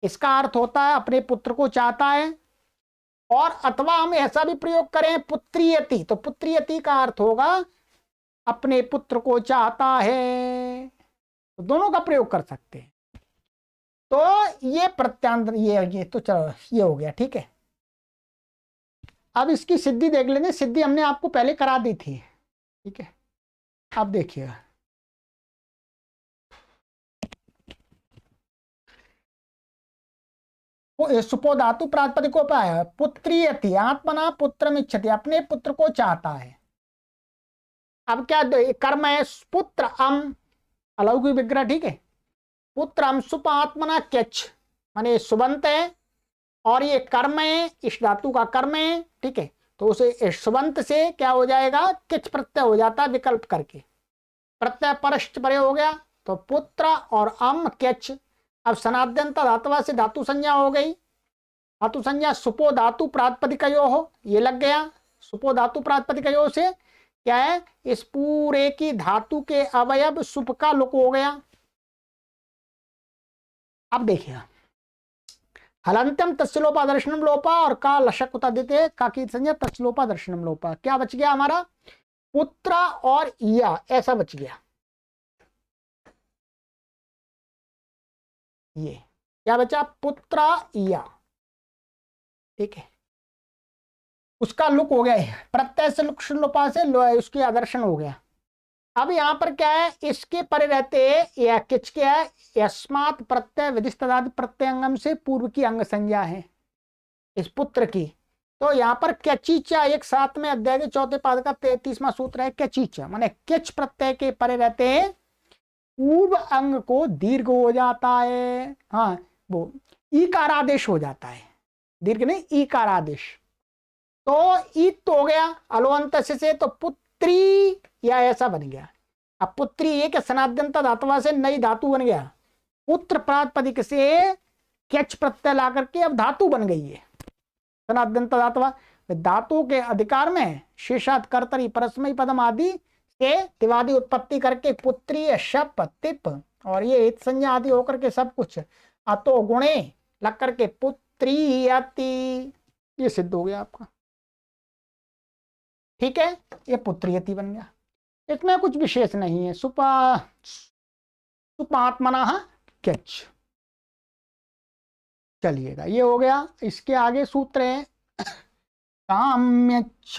इसका अर्थ होता है अपने पुत्र को चाहता है, और अथवा हम ऐसा भी प्रयोग करें पुत्रीयति, तो पुत्रीयति का अर्थ होगा अपने पुत्र को चाहता है, तो दोनों का प्रयोग कर सकते हैं। तो ये प्रत्यांतर, ये तो चलो ये हो गया, ठीक है। अब इसकी सिद्धि देख लेंगे, सिद्धि हमने आपको पहले करा दी थी, ठीक है। अब देखिएगा, सुपो धातु प्रातिपदिक उपाय, पुत्रीयति आत्मना पुत्रम इच्छति, अपने पुत्र को चाहता है। अब क्या कर्म है, पुत्र अम अलौकिक विग्रह, ठीक है, पुत्र अम सुप आत्मना क्यच माने सुबंत है, और ये कर्म है, इस धातु का कर्म है, ठीक है। तो उसे सुबंत से क्या हो जाएगा, किच प्रत्यय हो जाता है विकल्प करके, प्रत्यय परश्च परे हो गया, तो पुत्र और अम क्यच। अब सनाद्यंत धातुवा से धातु संज्ञा हो गई, धातु संज्ञा सुपो धातु प्रातिपदिकयो हो, ये लग गया, सुपो धातु प्रातिपदिकयो से क्या है, इस पूरे की धातु के अवयव सुप का लुक हो गया। अब देखिए, हलंत्यम तस्लोपा दर्शनम लोपा, और का लशक उतादिते का की संज्ञा तस्लोपा दर्शनम लोपा, क्या बच गया हमारा, पुत्र और या, ऐसा बच गया। ये क्या बचा, पुत्र या, ठीक है, उसका लुक हो गया है, प्रत्यय से लुक लोपा से उसकी आदर्शन हो गया। अब यहां पर क्या है, इसके परे रहते या किच क्या है, यस्मात् प्रत्यय विधिस्तदादि प्रत्यंगम से पूर्व की अंग संज्ञा है इस पुत्र की। तो यहाँ पर कैचीचा एक 7वें अध्याय के 4थे पाद का 33वां सूत्र है, कैचीचा माने किच प्रत्यय के परे रहते हैं पूर्व अंग को दीर्घ हो जाता है। हाँ, वो ईकार आदेश हो जाता है, दीर्घ नहीं ईकार आदेश। तो ईत तो हो गया अलोअंत से, तो पुत्री या ऐसा बन गया। अब पुत्री एक सनाद्यंत धातुआ से नई धातु बन गया, पुत्र प्रातिपदिक से कैच प्रत्यय ला करके अब धातु बन गई है सनाद्यंत धातुआ। धातु के अधिकार में शेषात कर्तरी परस्मयी पदम आदि के तिवादी उत्पत्ति करके पुत्री शप तिप और ये इत संज्ञा आदि होकर के सब कुछ अतो गुणे लग करके पुत्री अति, ये सिद्ध हो गया आपका। ठीक है, ये पुत्रियति बन गया, इसमें कुछ विशेष नहीं है। सुपात्मना कैच। चलिएगा, ये हो गया। इसके आगे सूत्र है काम्यच।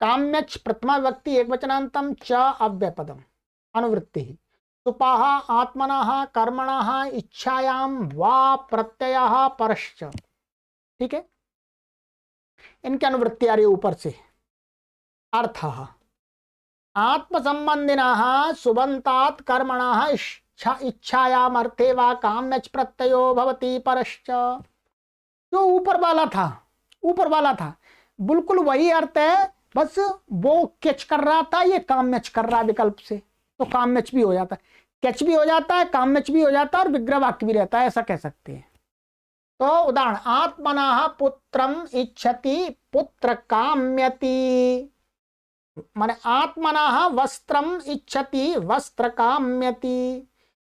काम्यच प्रथमा व्यक्ति एक वचनांतम च अव्यपदम अनुवृत्ति। सुपाह आत्मना कर्मणा इच्छायाम वा प्रत्यय परश्च। ठीक है, इनकी अनुवृत्ति आ रही ऊपर से। अर्थ आत्म संबंधिना सुबंतात कर्मणा इच्छायाम अर्थे वा काम्यच प्रत्ययो भवति परश्च। जो ऊपर वाला था बिल्कुल वही अर्थ है, बस वो कैच कर रहा था, ये काम्यच कर रहा है विकल्प से, तो काम्यच भी हो जाता है, कैच भी हो जाता है, काम्यच भी हो जाता है और विग्रह वाक्य भी रहता है, ऐसा कह सकते हैं। तो उदाहरण आत्मना पुत्रम इच्छति पुत्र काम्यति, माने आत्मना वस्त्रम इच्छति वस्त्र काम्यति।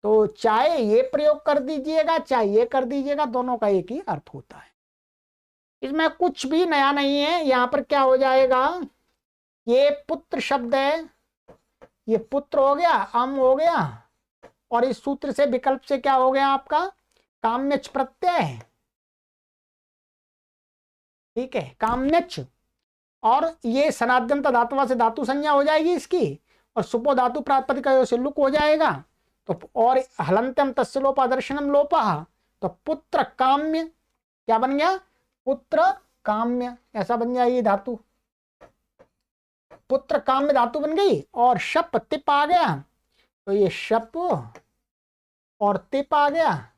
तो चाहे ये प्रयोग कर दीजिएगा चाहे ये कर दीजिएगा, दोनों का एक ही अर्थ होता है, इसमें कुछ भी नया नहीं है। यहां पर क्या हो जाएगा, ये पुत्र शब्द है, ये पुत्र हो गया, हो गया, और इस सूत्र से विकल्प से क्या हो गया आपका काम्यच प्रत्यय है। ठीक है, काम्यच, और ये सनाद्यंत धातुवा से धातु संज्ञा हो जाएगी इसकी, और सुपो धातु प्रातिपदिक से लुक हो जाएगा। तो और हलंत्यम तस्य लोपा दर्शनम लोपा, तो पुत्र काम्य क्या बन गया, पुत्र काम्य ऐसा बन जाएगी धातु, पुत्र काम्य धातु बन गई। और शप तिप आ गया, तो ये शप और तिप आ गया,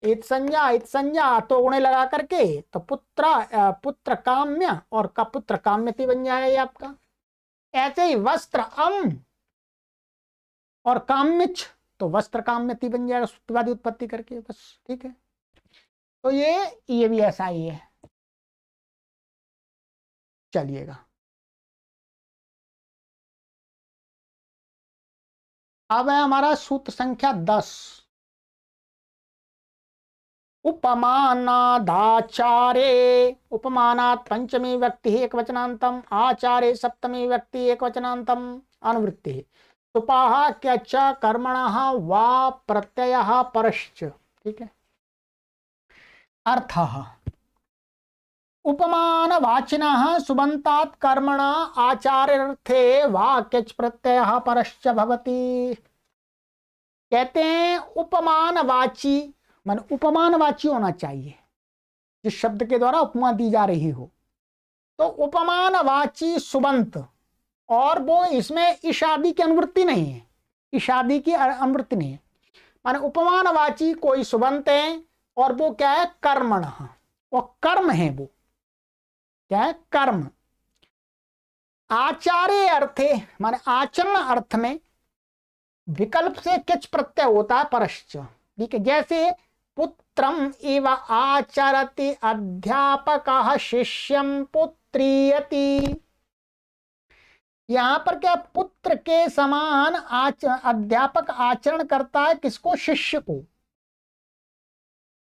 इत संज्ञा तो गुणे लगा करके, तो पुत्र काम्य और का पुत्र काम्यति बन जाएगा आपका। ऐसे ही वस्त्र और काम्यच, तो वस्त्र काम्यति बन जाएगा सूत्रवादी उत्पत्ति करके, बस। ठीक है, तो ये भी ऐसा ही है। चलिएगा, अब है हमारा सूत्र संख्या 10। उपमानादाचारे, उपमानात् पंचमी व्यक्ति एक वचनांतम, आचारे सप्तमी व्यक्ति एक वचनांतम अनुवृत्ति। सुपाह क्यच कर्मणः वा प्रत्ययः परश्च। ठीक है, अर्थः उपमानवाचिनः सुबन्तात् कर्मणा आचार्यर्थे वा क्यच प्रत्ययः परश्च भवति। कहते हैं उपमानवाची मान उपमानवाची होना चाहिए, जिस शब्द के द्वारा उपमा दी जा रही हो। तो उपमानवाची सुबंत, और वो इसमें इशादी की अनुवृत्ति नहीं है, इशादी की अनुवृत्ति नहीं है, माने उपमानवाची कोई सुबंत है और वो क्या है कर्मण, वो कर्म है, वो क्या है कर्म। आचार्य अर्थे माने आचरण अर्थ में विकल्प से किच प्रत्यय होता है परश्च। ठीक है, जैसे पुत्रम इव आचरति अध्यापकः शिष्यं पुत्रीयति। यहां पर क्या पुत्र के समान अध्यापक आचरण करता है, किसको, शिष्य को।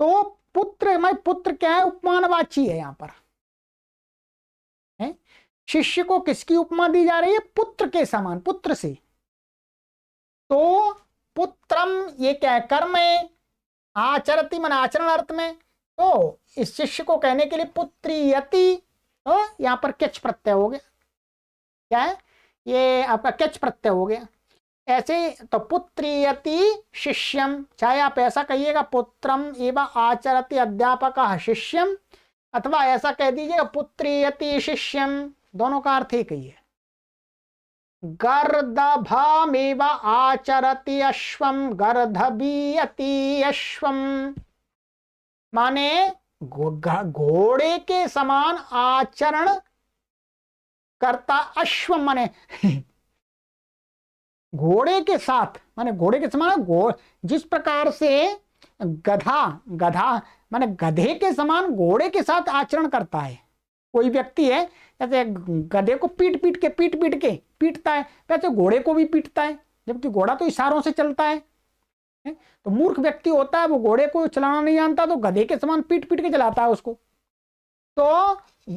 तो पुत्र क्या है, उपमानवाची है यहां पर है? शिष्य को किसकी उपमा दी जा रही है, पुत्र के समान, पुत्र से। तो पुत्रम ये क्या है कर्म है, आचरति मन आचरण अर्थ में, तो इस शिष्य को कहने के लिए पुत्रीयति, तो यहां पर किच प्रत्यय हो गया। क्या है ये आपका किच प्रत्यय हो गया। ऐसे तो पुत्रीयति शिष्यम, चाहे आप ऐसा कहिएगा पुत्रम एवं आचरति अध्यापक शिष्यम, अथवा ऐसा कह दीजिएगा पुत्रीयति शिष्यम, दोनों का अर्थ एक ही है। गर्दभमेव आचरति अश्वम गर्दभीयति अश्वम, माने घोड़े के समान आचरण करता अश्वम, माने घोड़े के साथ, माने घोड़े के समान, जिस प्रकार से गधा माने गधे के समान घोड़े के साथ आचरण करता है कोई व्यक्ति है, जैसे गधे को पीट पीट के पीटता है, वैसे घोड़े को भी पीटता है, जबकि घोड़ा तो इशारों से चलता है। तो मूर्ख व्यक्ति होता है, वो घोड़े को चलाना नहीं जानता, तो गधे के समान पीट पीट के चलाता है उसको। तो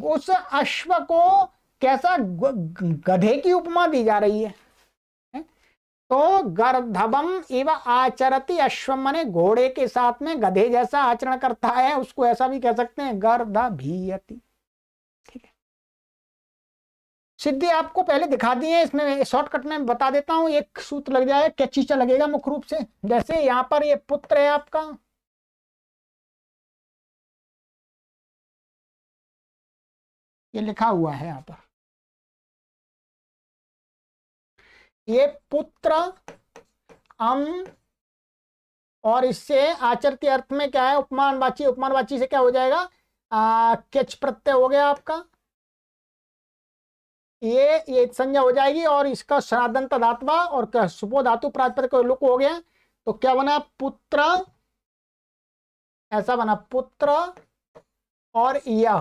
उस अश्व को कैसा गधे की उपमा दी जा रही है। तो गर्दभम एवं आचरति अश्वम, माने घोड़े के साथ में गधे जैसा आचरण करता है, उसको ऐसा भी कह सकते हैं गर्दभीयति। ठीक है, सिद्धि आपको पहले दिखा दी है, इसमें शॉर्टकट में बता देता हूं, एक सूत्र लग जाए, कैचीचा लगेगा मुख्य रूप से। जैसे यहां पर ये पुत्र है आपका, ये लिखा हुआ है यहां पर, ये पुत्र अम, और इससे आचरती अर्थ में क्या है उपमानवाची, उपमानवाची से क्या हो जाएगा किच प्रत्यय हो गया आपका, ये संज्ञा हो जाएगी, और इसका श्राद्धंत धातवा और सुपो धातु प्रातिपदिक लुक हो गया, तो क्या बना पुत्र, ऐसा बना पुत्र, और यह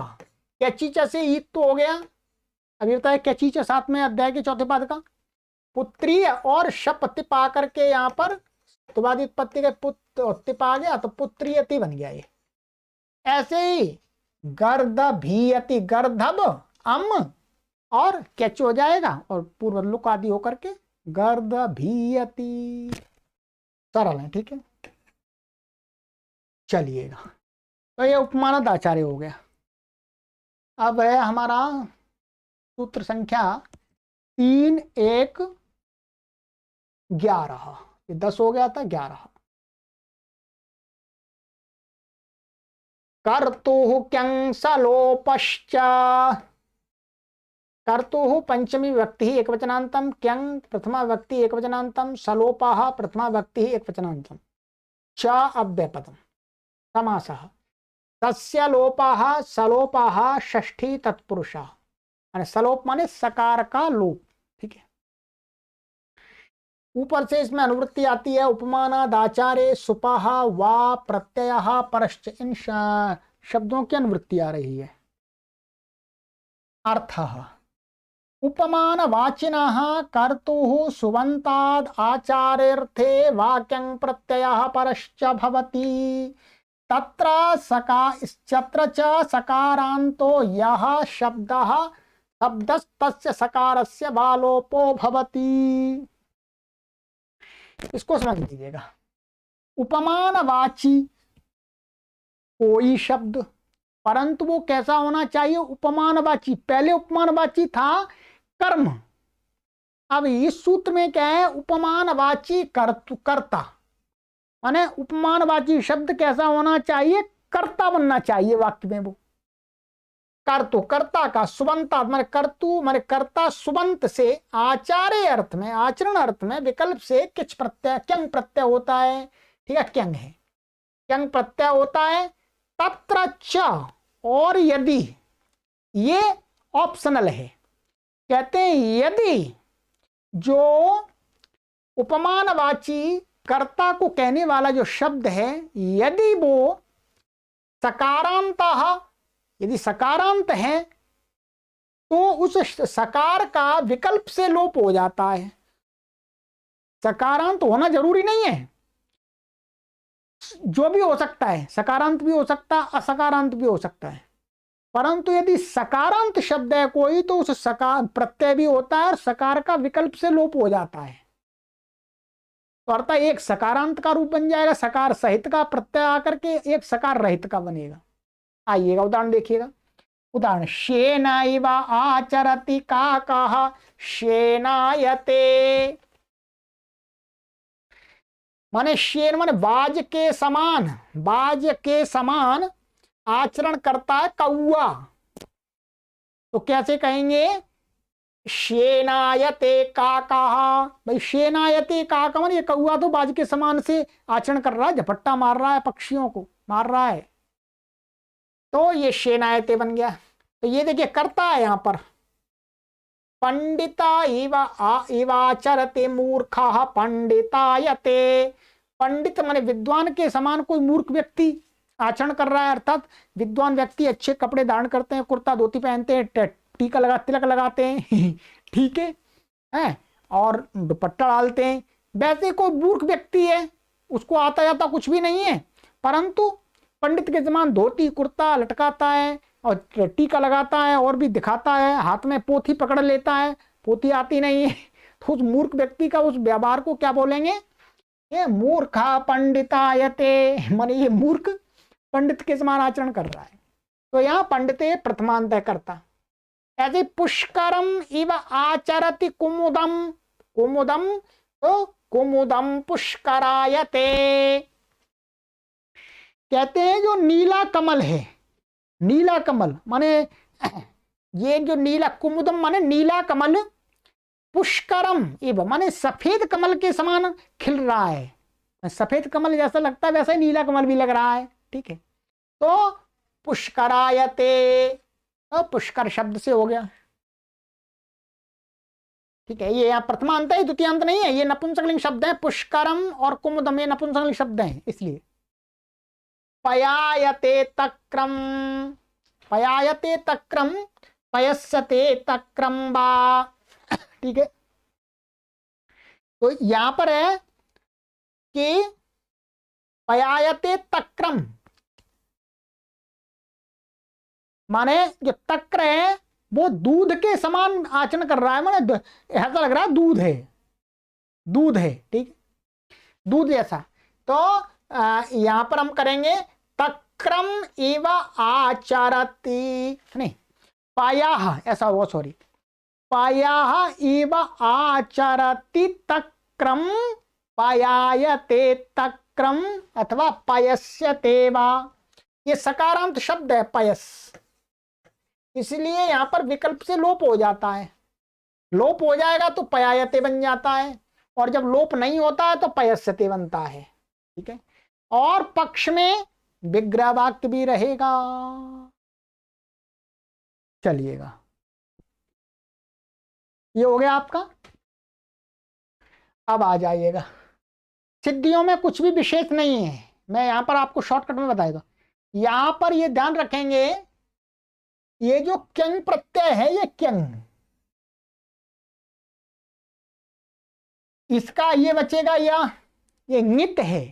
कैचीचा से ईत तो हो गया, अभी बताया कैचीचा 7वें अध्याय के 4थे पाद का, पुत्री और शप तिप आकर के यहाँ पर तुबादी उत्पत्ति के पुत्र तिप आ गया, तो पुत्रियति बन गया ये। ऐसे ही गर्दभीयति, गर्दभ अम और कैच हो जाएगा, और पूर्व लुक आदि होकर के गर्दभीयति, सरल है। ठीक है, चलिएगा, तो ये उपमानद आचार्य हो गया। अब है हमारा सूत्र संख्या 3 1 11, ये 10 हो गया था, 11। कर्तुः क्यं सलोपश्च, कर्तुः पंचमी व्यक्ति ही एकवचनांतम, क्यं प्रथमा व्यक्ति एकवचनांतम, सलोपः प्रथमा व्यक्ति ही एकवचनांतम, च अव्ययपदम समासः, तस्य लोपः सलोपः षष्ठी तत्पुरुषः, माने सलोप माने सकार का लोप। ठीक है, ऊपर से इसमें अनुवृत्ति आती है, उपमानादाचारे सुपः वा प्रत्ययः परश्च, इन शब्दों की अनुवृत्ति आ रही है। अर्थः उपमानवाचिनः कर्तुः सुबन्ताद् आचार्यर्थे वाक्यं प्रत्ययः परश्च भवति, तत्र च सकारान्तो यः शब्दः शब्दस्तस्य सकारस्य बालोपो भवति। इसको समझ लीजिएगा, उपमानवाची कोई शब्द, परंतु वो कैसा होना चाहिए उपमानवाची। पहले उपमानवाची था कर्म, अब इस सूत्र में क्या है उपमानवाची कर्ता, माने उपमानवाची शब्द कैसा होना चाहिए, कर्ता बनना चाहिए वाक्य में। वो कर्तु कर्ता का, सुबंता माने कर्तु माने कर्ता, सुबंत से आचार्य अर्थ में, आचरण अर्थ में विकल्प से किच प्रत्यय क्यंग प्रत्यय होता है। ठीक है, क्यंग है, क्यंग प्रत्यय होता है। तत्र च और यदि, ये ऑप्शनल है, कहते हैं यदि जो उपमानवाची कर्ता को कहने वाला जो शब्द है, यदि वो सकारांतः, यदि सकारांत है तो उस सकार का विकल्प से लोप हो जाता है। सकारांत होना जरूरी नहीं है, जो भी हो सकता है, सकारांत भी हो सकता है, असकारांत भी हो सकता है, परंतु यदि सकारांत शब्द है कोई तो उस सकार प्रत्यय भी होता है और सकार का विकल्प से लोप हो जाता है। तो अर्थात एक सकारांत का रूप बन जाएगा, सकार सहित का प्रत्यय आकर के एक सकार रहित का बनेगा। आइएगा उदाहरण देखिएगा। उदाहरण, शेनैव आचरति काकः शेनायते। माने शेन माने बाज के समान, बाज के समान आचरण करता है कौआ। तो कैसे कहेंगे? शेनायते काकः। भाई शेनायते काका माने ये कौआ तो बाज के समान से आचरण कर रहा है, झपट्टा मार रहा है, पक्षियों को मार रहा है, तो ये शेनायते बन गया। तो ये देखिए करता है यहां पर, पंडिता इवाचरते मूर्खः पंडितायते। पंडित माने विद्वान के समान कोई मूर्ख व्यक्ति आचरण कर रहा है, अर्थात विद्वान व्यक्ति अच्छे कपड़े धारण करते हैं, कुर्ता धोती पहनते हैं, टीका लगा तिलक लगाते हैं ठीक है, और दुपट्टा डालते हैं। वैसे कोई मूर्ख व्यक्ति है, उसको आता जाता कुछ भी नहीं है, परंतु पंडित के समान धोती कुर्ता लटकाता है और टीका लगाता है और भी दिखाता है, हाथ में पोथी पकड़ लेता है, पोथी आती नहीं है तो उस मूर्ख व्यक्ति का उस व्यवहार को क्या बोलेंगे? ये मूर्खा पंडितायते, माने ये मूर्ख पंडित के समान आचरण कर रहा है। तो यहाँ पंडिते प्रथमांत करता। ऐसे पुष्करम इव आचरति कुमुदम, कुमुदम तो कुमुदम पुष्करायते। कहते हैं जो नीला कमल है, नीला कमल माने ये जो नीला, कुमुदम माने नीला कमल, पुष्करम इव माने सफेद कमल के समान खिल रहा है। सफेद कमल जैसा लगता है वैसा ही नीला कमल भी लग रहा है, ठीक है। तो पुष्करायते, तो पुष्कर शब्द से हो गया, ठीक है। ये यहाँ प्रथमांत है, द्वितीयांत नहीं है, ये नपुंसकलिंग शब्द है। पुष्करम और कुमुदम ये नपुंसकलिंग शब्द हैं, इसलिए। पयायते तक्रम, पयायते तक्रम पयस्यते तक्रम बा, ठीक है। तो यहां पर है कि पयायते तक्रम माने जो तक्र है वो दूध के समान आचरण कर रहा है, माने ऐसा लग रहा है दूध है, दूध है, ठीक, दूध जैसा। तो यहां पर हम करेंगे तक्रम इव आचरति, नहीं पायाह ऐसा होगा, सॉरी, पायाह इव आचरति तक्रम पायायते तक्रम अथवा पयस्यते वा। ये सकारांत शब्द है पयस, इसलिए यहां पर विकल्प से लोप हो जाता है। लोप हो जाएगा तो पयायते बन जाता है, और जब लोप नहीं होता है तो पयस्यते बनता है, ठीक है। और पक्ष में विग्रह वाक्य भी रहेगा। चलिएगा, ये हो गया आपका। अब आ जाइएगा, सिद्धियों में कुछ भी विशेष नहीं है, मैं यहां पर आपको शॉर्टकट में बताएगा। यहां पर ये ध्यान रखेंगे, ये जो क्यंग प्रत्यय है, ये क्यंग, इसका ये बचेगा, या ये ङित है,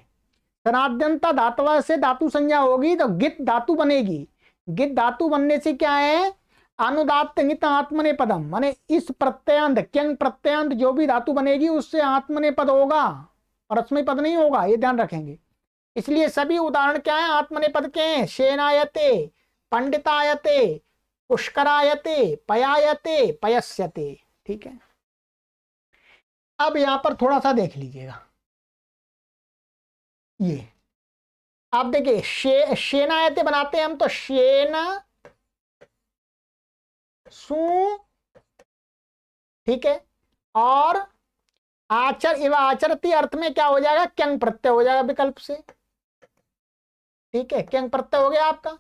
सनाद्यंता धातु से धातु संज्ञा होगी तो गित धातु बनेगी। गित धातु बनने से क्या है? अनुदात्त ङित आत्मने पदम, माने इस प्रत्ययांत क्यंग प्रत्ययांत जो भी धातु बनेगी उससे आत्मने पद होगा, परस्मय पद नहीं होगा, ये ध्यान रखेंगे। इसलिए सभी उदाहरण क्या है? आत्मने पद के हैं। शेनायते, पंडितायते, पुष्करायते, पयायते, पयस्यते, ठीक है। अब यहां पर थोड़ा सा देख लीजिएगा, ये आप देखिए शेनायते बनाते हैं हम, तो शेन सु, ठीक है, और आचर इव आचरती अर्थ में क्या हो जाएगा? क्यंग प्रत्यय हो जाएगा विकल्प से, ठीक है, क्यंग प्रत्यय हो गया आपका।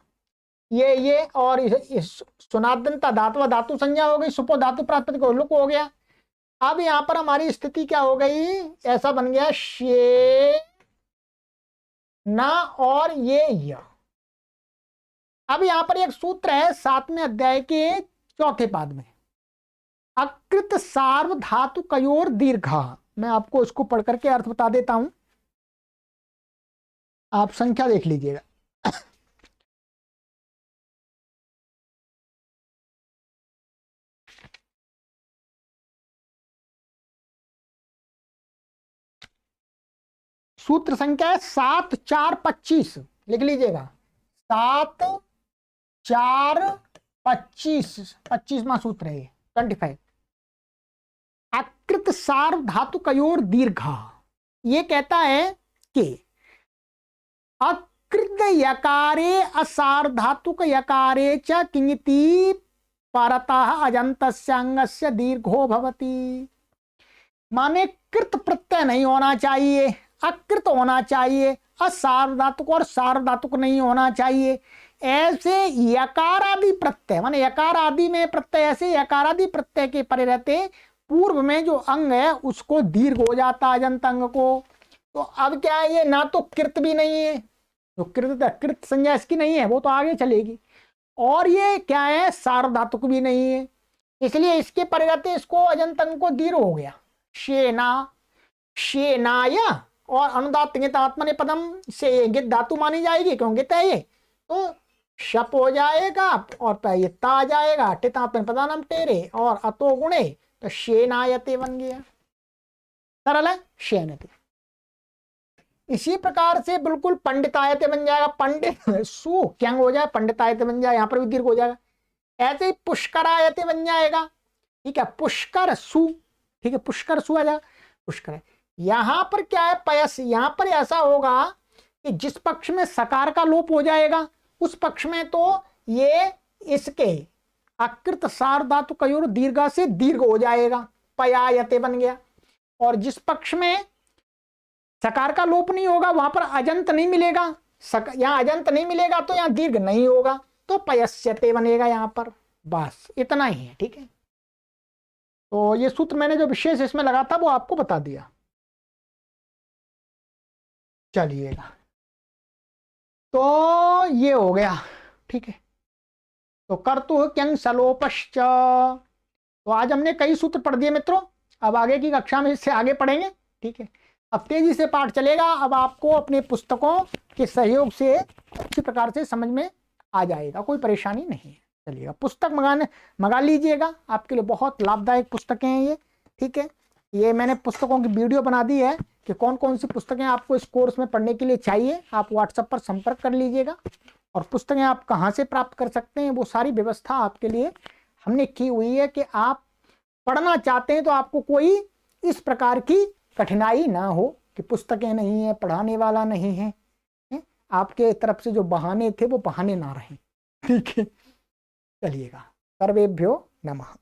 ये और इस सुनादनता धातु धातु संज्ञा हो गई, सुपो धातु प्रातिपदिक लुक हो गया। अब यहां पर हमारी स्थिति क्या हो गई? ऐसा बन गया शे ना और ये य। अब यहां पर एक सूत्र है 7वें अध्याय के 4थे पाद में, अकृत सार्व धातु कयोर दीर्घा। मैं आपको इसको पढ़ करके अर्थ बता देता हूं, आप संख्या देख लीजिएगा। सूत्र संख्या है 7 4 25, लिख लीजिएगा 7 4 25, 25वां सूत्र है ये 25। अकृत सार्वधातुकयोर दीर्घा, ये कहता है कि अकृत यकारे असार्वधातुक यकारे च किंगिति परतः अजन्तस्य अंगस्य दीर्घो भवति। माने कृत प्रत्यय नहीं होना चाहिए, अकृत होना चाहिए, असार्वधातुक और सार्वधातुक नहीं होना चाहिए। ऐसे यकार आदि प्रत्यय, माने यकार आदि में प्रत्यय, ऐसे यकार आदि प्रत्यय के परे रहते पूर्व में जो अंग है उसको दीर्घ हो जाता अजंत अंग को। तो अब क्या है, ये ना तो कृत भी नहीं है, तो कृत संज्ञा इसकी नहीं है, वो तो आगे चलेगी, और ये क्या है, सार्वधातुक भी नहीं है, इसलिए इसके परे रहते इसको अजंत अंग को दीर्घ हो गया। शेना, शेनाय, और अनुदात आत्मनेपदम से गित धातु मानी जाएगी क्योंकि तय ये, तो शप हो जाएगा और ये ता आ जाएगा, टितात्मनेपदानम टेरे और अतो गुणे, तो शेनायते बन गया। सरल है, शेनते। इसी प्रकार से बिल्कुल पंडितायते बन जाएगा, पंडित सु क्या हो जाए, पंडितायते बन जाए, यहां पर भी दीर्घ हो जाएगा। ऐसे ही पुष्करायते बन जाएगा, ठीक है, पुष्कर सु, ठीक है, पुष्कर सु आ जाएगा, पुष्कर। यहां पर क्या है, पयस, यहां पर ऐसा होगा कि जिस पक्ष में सकार का लोप हो जाएगा उस पक्ष में तो ये इसके अकृत सार्वधातुकयोर दीर्घा से दीर्घ हो जाएगा, पयायते बन गया। और जिस पक्ष में सकार का लोप नहीं होगा वहां पर अजंत नहीं मिलेगा, यहां अजंत नहीं मिलेगा तो यहां दीर्घ नहीं होगा, तो पयस्यते बनेगा यहां पर। बस इतना ही है, ठीक है। तो ये सूत्र मैंने जो विशेष इसमें लगा था वो आपको बता दिया। चलिएगा, तो ये हो गया, ठीक है। तो कर्तु क्यंग सलोपश्च, तो आज हमने कई सूत्र पढ़ दिए मित्रों, अब आगे की कक्षा में इससे आगे पढ़ेंगे, ठीक है। अब तेजी से पाठ चलेगा, अब आपको अपने पुस्तकों के सहयोग से अच्छी प्रकार से समझ में आ जाएगा, कोई परेशानी नहीं है। चलिएगा, पुस्तक मंगा लीजिएगा, आपके लिए बहुत लाभदायक पुस्तकें हैं ये, ठीक है। ये मैंने पुस्तकों की वीडियो बना दी है कि कौन कौन सी पुस्तकें आपको इस कोर्स में पढ़ने के लिए चाहिए, आप व्हाट्सएप पर संपर्क कर लीजिएगा। और पुस्तकें आप कहाँ से प्राप्त कर सकते हैं वो सारी व्यवस्था आपके लिए हमने की हुई है कि आप पढ़ना चाहते हैं तो आपको कोई इस प्रकार की कठिनाई ना हो कि पुस्तकें नहीं है, पढ़ाने वाला नहीं है, आपके तरफ से जो बहाने थे वो बहाने ना रहें, ठीक है। चलिएगा, सर्वेभ्यो नमः।